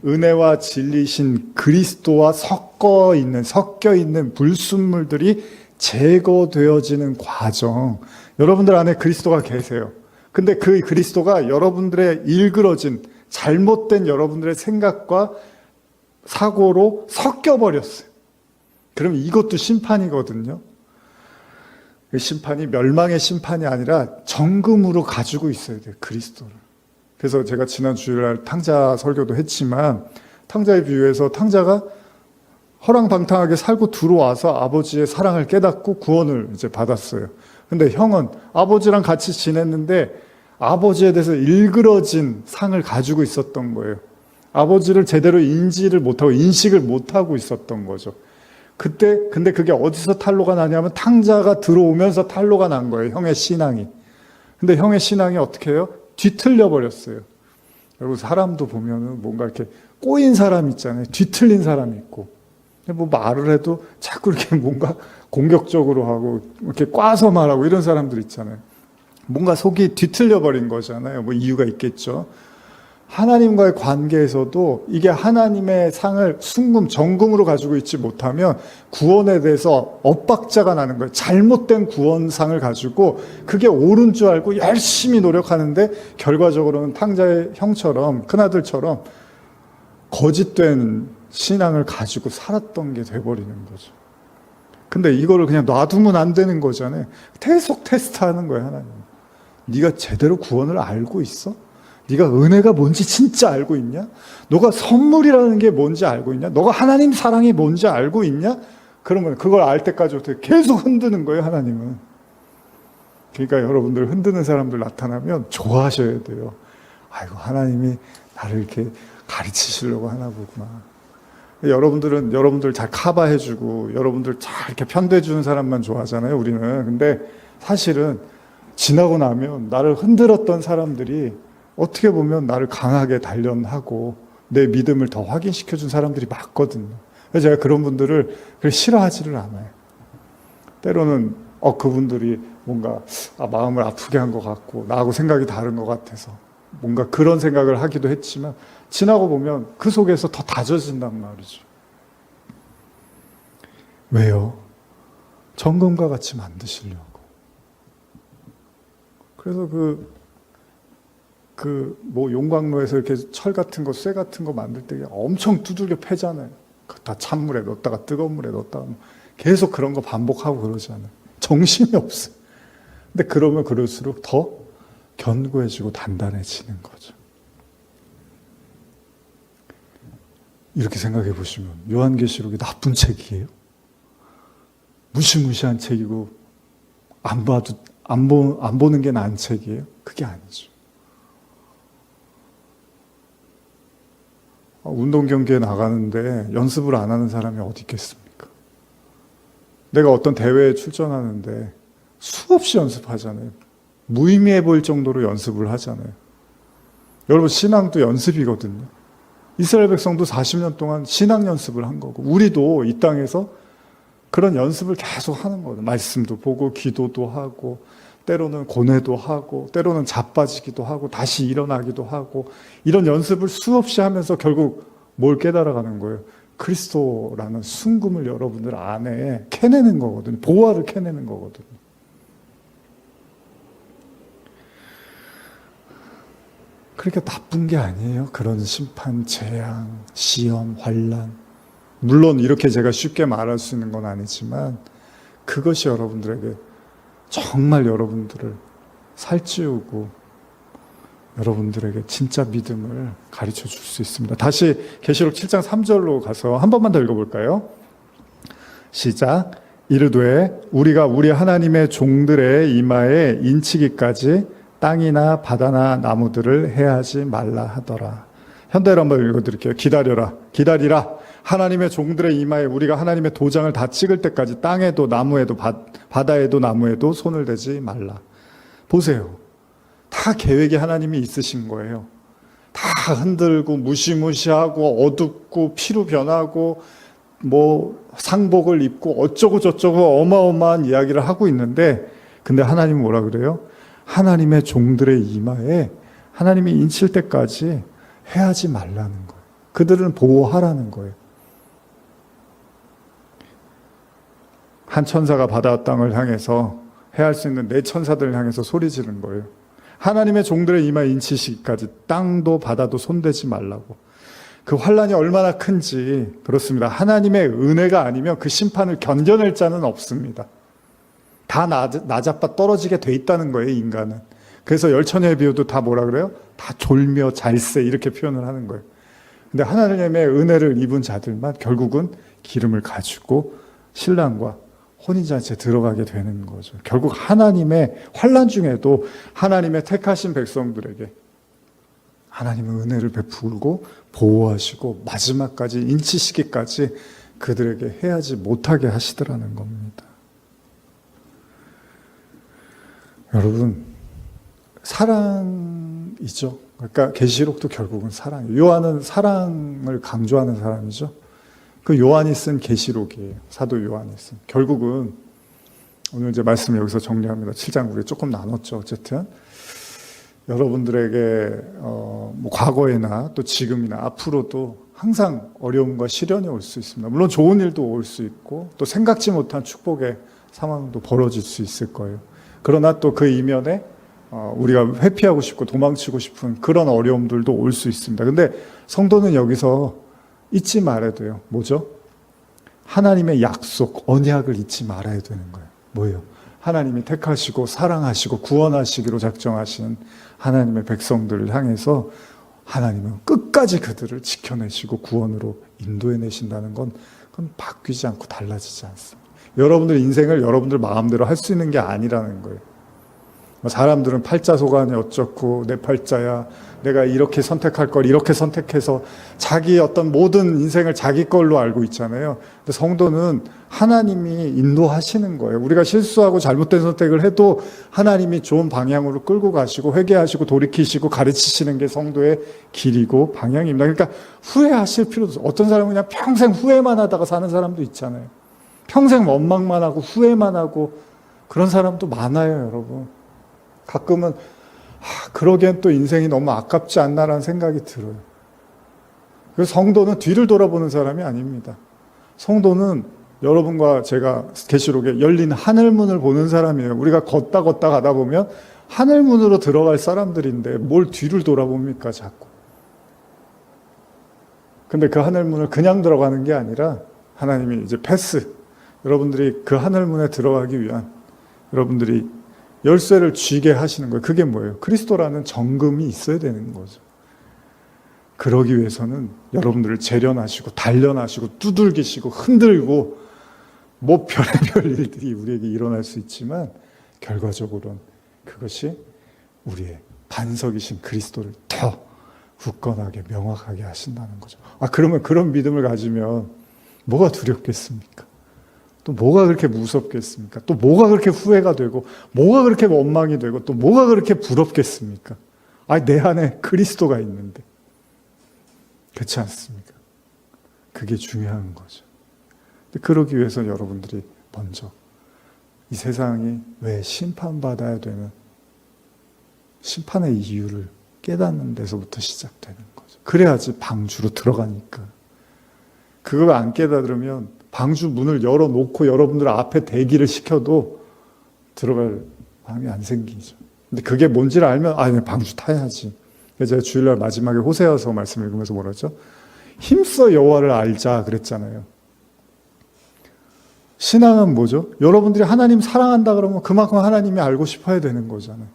은혜와 진리신 그리스도와 섞여 있는 불순물들이 제거되어지는 과정. 여러분들 안에 그리스도가 계세요. 근데 그 그리스도가 여러분들의 일그러진 잘못된 여러분들의 생각과 사고로 섞여버렸어요. 그럼 이것도 심판이거든요. 그 심판이 멸망의 심판이 아니라 정금으로 가지고 있어야 돼요. 그리스도를. 그래서 제가 지난 주일날 탕자 설교도 했지만 탕자의 비유에서 탕자가 허랑방탕하게 살고 들어와서 아버지의 사랑을 깨닫고 구원을 이제 받았어요. 근데 형은 아버지랑 같이 지냈는데 아버지에 대해서 일그러진 상을 가지고 있었던 거예요. 아버지를 제대로 인지를 못하고 인식을 못하고 있었던 거죠. 근데 그게 어디서 탄로가 나냐면 탕자가 들어오면서 탄로가 난 거예요. 형의 신앙이. 근데 형의 신앙이 어떻게 해요? 뒤틀려 버렸어요. 여러분 사람도 보면은 뭔가 이렇게 꼬인 사람 있잖아요. 뒤틀린 사람이 있고. 뭐 말을 해도 자꾸 이렇게 뭔가 공격적으로 하고 이렇게 꽈서 말하고 이런 사람들 있잖아요. 뭔가 속이 뒤틀려 버린 거잖아요. 뭐 이유가 있겠죠. 하나님과의 관계에서도 이게 하나님의 상을 순금, 정금으로 가지고 있지 못하면 구원에 대해서 엇박자가 나는 거예요. 잘못된 구원상을 가지고 그게 옳은 줄 알고 열심히 노력하는데 결과적으로는 탕자의 형처럼 큰아들처럼 거짓된 신앙을 가지고 살았던 게 돼버리는 거죠. 근데 이거를 그냥 놔두면 안 되는 거잖아요. 계속 테스트하는 거예요, 하나님. 네가 제대로 구원을 알고 있어? 네가 은혜가 뭔지 진짜 알고 있냐? 너가 선물이라는 게 뭔지 알고 있냐? 너가 하나님 사랑이 뭔지 알고 있냐? 그러면 그걸 알 때까지 계속 흔드는 거예요, 하나님은. 그러니까 여러분들 흔드는 사람들 나타나면 좋아하셔야 돼요. 아이고, 하나님이 나를 이렇게 가르치시려고 하나 보구나. 여러분들 잘 커버해주고 여러분들 잘 이렇게 편대주는 사람만 좋아하잖아요, 우리는. 근데 사실은 지나고 나면 나를 흔들었던 사람들이 어떻게 보면 나를 강하게 단련하고 내 믿음을 더 확인시켜준 사람들이 맞거든요. 그래서 제가 그런 분들을 싫어하지를 않아요. 때로는 그분들이 뭔가 마음을 아프게 한 것 같고 나하고 생각이 다른 것 같아서 뭔가 그런 생각을 하기도 했지만 지나고 보면 그 속에서 더 다져진단 말이죠. 왜요? 정금과 같이 만드시려고. 그래서 용광로에서 이렇게 철 같은 거, 쇠 같은 거 만들 때 엄청 두들겨 패잖아요. 다 찬물에 넣었다가 뜨거운 물에 넣었다가 계속 그런 거 반복하고 그러잖아요. 정신이 없어요. 근데 그러면 그럴수록 더 견고해지고 단단해지는 거죠. 이렇게 생각해 보시면 요한계시록이 나쁜 책이에요? 무시무시한 책이고 안 보는 게 나은 책이에요? 그게 아니죠. 운동 경기에 나가는데 연습을 안 하는 사람이 어디 있겠습니까? 내가 어떤 대회에 출전하는데 수없이 연습하잖아요. 무의미해 보일 정도로 연습을 하잖아요. 여러분, 신앙도 연습이거든요. 이스라엘 백성도 40년 동안 신앙 연습을 한 거고, 우리도 이 땅에서 그런 연습을 계속 하는 거예요. 말씀도 보고 기도도 하고 때로는 고뇌도 하고 때로는 자빠지기도 하고 다시 일어나기도 하고 이런 연습을 수없이 하면서 결국 뭘 깨달아가는 거예요? 그리스도라는 순금을 여러분들 안에 캐내는 거거든요. 보화를 캐내는 거거든요. 그러니까 나쁜 게 아니에요. 그런 심판, 재앙, 시험, 환난. 물론 이렇게 제가 쉽게 말할 수 있는 건 아니지만 그것이 여러분들에게 정말 여러분들을 살찌우고 여러분들에게 진짜 믿음을 가르쳐 줄 수 있습니다. 다시 계시록 7장 3절로 가서 한 번만 더 읽어볼까요? 시작. 이르되 우리가 우리 하나님의 종들의 이마에 인치기까지 땅이나 바다나 나무들을 해하지 말라 하더라. 현대로 한번 읽어드릴게요. 기다리라. 하나님의 종들의 이마에 우리가 하나님의 도장을 다 찍을 때까지 땅에도 나무에도 바다에도 나무에도 손을 대지 말라. 보세요. 다 계획이 하나님이 있으신 거예요. 다 흔들고 무시무시하고 어둡고 피로 변하고 상복을 입고 어쩌고 저쩌고 어마어마한 이야기를 하고 있는데 근데 하나님은 뭐라 그래요? 하나님의 종들의 이마에 하나님이 인칠 때까지 해하지 말라는 거예요. 그들은 보호하라는 거예요. 한 천사가 바다 땅을 향해서 해할 수 있는 네 천사들을 향해서 소리 지른 거예요. 하나님의 종들의 이마에 인치시기까지 땅도 바다도 손대지 말라고. 그 환란이 얼마나 큰지 그렇습니다. 하나님의 은혜가 아니면 그 심판을 견뎌낼 자는 없습니다. 다 나자빠 떨어지게 돼 있다는 거예요, 인간은. 그래서 열처녀의 비유도 다 뭐라 그래요? 다 졸며 잘세 이렇게 표현을 하는 거예요. 근데 하나님의 은혜를 입은 자들만 결국은 기름을 가지고 신랑과 혼인잔치에 들어가게 되는 거죠. 결국 하나님의 환난 중에도 하나님의 택하신 백성들에게 하나님의 은혜를 베풀고 보호하시고 마지막까지 인치시기까지 그들에게 해하지 못하게 하시더라는 겁니다. 여러분, 사랑이죠. 그러니까 계시록도 결국은 사랑이에요. 요한은 사랑을 강조하는 사람이죠. 그 요한이 쓴 계시록이에요. 사도 요한이 쓴. 결국은 오늘 이제 말씀을 여기서 정리합니다. 7장 우리 조금 나눴죠. 어쨌든 여러분들에게 과거에나 또 지금이나 앞으로도 항상 어려움과 시련이 올 수 있습니다. 물론 좋은 일도 올 수 있고 또 생각지 못한 축복의 상황도 벌어질 수 있을 거예요. 그러나 또 그 이면에 우리가 회피하고 싶고 도망치고 싶은 그런 어려움들도 올 수 있습니다. 근데 성도는 여기서 잊지 말아야 돼요. 뭐죠? 하나님의 약속, 언약을 잊지 말아야 되는 거예요. 뭐예요? 하나님이 택하시고 사랑하시고 구원하시기로 작정하신 하나님의 백성들을 향해서 하나님은 끝까지 그들을 지켜내시고 구원으로 인도해내신다는 건 그건 바뀌지 않고 달라지지 않습니다. 여러분들 인생을 여러분들 마음대로 할 수 있는 게 아니라는 거예요. 사람들은 팔자소관이 어쩌고 내 팔자야, 내가 이렇게 선택할 걸 이렇게 선택해서 자기 어떤 모든 인생을 자기 걸로 알고 있잖아요. 근데 성도는 하나님이 인도하시는 거예요. 우리가 실수하고 잘못된 선택을 해도 하나님이 좋은 방향으로 끌고 가시고 회개하시고 돌이키시고 가르치시는 게 성도의 길이고 방향입니다. 그러니까 후회하실 필요도 없어요. 어떤 사람은 그냥 평생 후회만 하다가 사는 사람도 있잖아요. 평생 원망만 하고 후회만 하고 그런 사람도 많아요, 여러분. 가끔은 그러기엔 또 인생이 너무 아깝지 않나라는 생각이 들어요. 그래서 성도는 뒤를 돌아보는 사람이 아닙니다. 성도는 여러분과 제가 계시록에 열린 하늘문을 보는 사람이에요. 우리가 걷다 가다 보면 하늘문으로 들어갈 사람들인데 뭘 뒤를 돌아봅니까, 자꾸. 근데 그 하늘문을 그냥 들어가는 게 아니라 하나님이 이제 패스, 여러분들이 그 하늘문에 들어가기 위한 여러분들이 열쇠를 쥐게 하시는 거예요. 그게 뭐예요? 그리스도라는 정금이 있어야 되는 거죠. 그러기 위해서는 여러분들을 재련하시고 단련하시고 두들기시고 흔들고 뭐 별의별 일들이 우리에게 일어날 수 있지만 결과적으로는 그것이 우리의 반석이신 그리스도를 더 굳건하게 명확하게 하신다는 거죠. 그러면 그런 믿음을 가지면 뭐가 두렵겠습니까? 또 뭐가 그렇게 무섭겠습니까? 또 뭐가 그렇게 후회가 되고 뭐가 그렇게 원망이 되고 또 뭐가 그렇게 부럽겠습니까? 내 안에 그리스도가 있는데. 그렇지 않습니까? 그게 중요한 거죠. 그러기 위해서 여러분들이 먼저 이 세상이 왜 심판받아야 되는 심판의 이유를 깨닫는 데서부터 시작되는 거죠. 그래야지 방주로 들어가니까. 그걸 안 깨달으면 방주 문을 열어놓고 여러분들 앞에 대기를 시켜도 들어갈 마음이 안 생기죠. 근데 그게 뭔지를 알면 방주 타야지. 그래서 제가 주일날 마지막에 호세아서 말씀 읽으면서 뭐라 했죠? 힘써 여호와를 알자 그랬잖아요. 신앙은 뭐죠? 여러분들이 하나님 사랑한다 그러면 그만큼 하나님이 알고 싶어야 되는 거잖아요.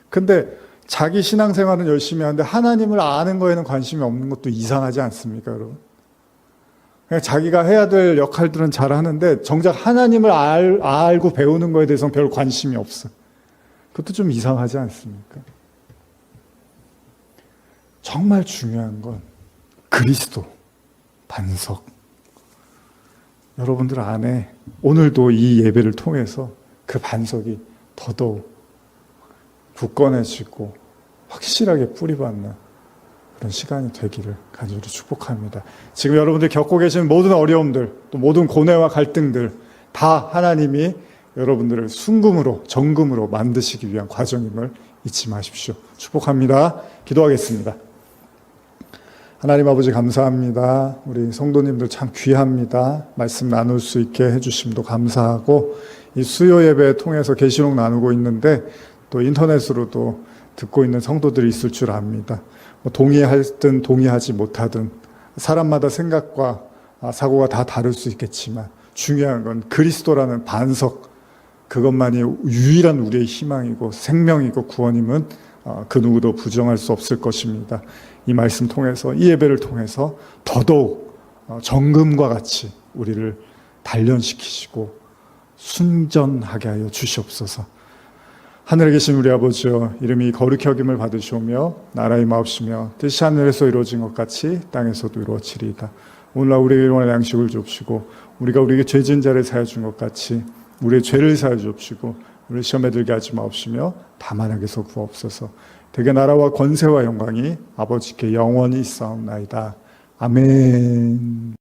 근데 자기 신앙생활은 열심히 하는데 하나님을 아는 거에는 관심이 없는 것도 이상하지 않습니까, 여러분? 그냥 자기가 해야 될 역할들은 잘 하는데 정작 하나님을 알고 배우는 거에 대해서는 별 관심이 없어. 그것도 좀 이상하지 않습니까? 정말 중요한 건 그리스도, 반석. 여러분들 안에 오늘도 이 예배를 통해서 그 반석이 더더욱 굳건해지고 확실하게 뿌리받는 그런 시간이 되기를 간절히 축복합니다. 지금 여러분들 겪고 계신 모든 어려움들, 또 모든 고뇌와 갈등들 다 하나님이 여러분들을 순금으로, 정금으로 만드시기 위한 과정임을 잊지 마십시오. 축복합니다. 기도하겠습니다. 하나님 아버지 감사합니다. 우리 성도님들 참 귀합니다. 말씀 나눌 수 있게 해주심도 감사하고 이 수요 예배 통해서 계시록 나누고 있는데 또 인터넷으로도 듣고 있는 성도들이 있을 줄 압니다. 동의하든 동의하지 못하든 사람마다 생각과 사고가 다 다를 수 있겠지만 중요한 건 그리스도라는 반석, 그것만이 유일한 우리의 희망이고 생명이고 구원임은 그 누구도 부정할 수 없을 것입니다. 이 말씀 통해서, 이 예배를 통해서 더더욱 정금과 같이 우리를 단련시키시고 순전하게 하여 주시옵소서. 하늘에 계신 우리 아버지여, 이름이 거룩히 여김을 받으시오며 나라의 마옵시며 뜻이 하늘에서 이루어진 것 같이 땅에서도 이루어지리이다. 오늘날 우리에게 일용할 양식을 주옵시고 우리가 우리에게 죄 지은 자를 사하여 준 것 같이 우리의 죄를 사하여 주옵시고 우리를 시험에 들게 하지 마옵시며 다만 악에서 구하옵소서. 대개 나라와 권세와 영광이 아버지께 영원히 있사옵나이다. 아멘.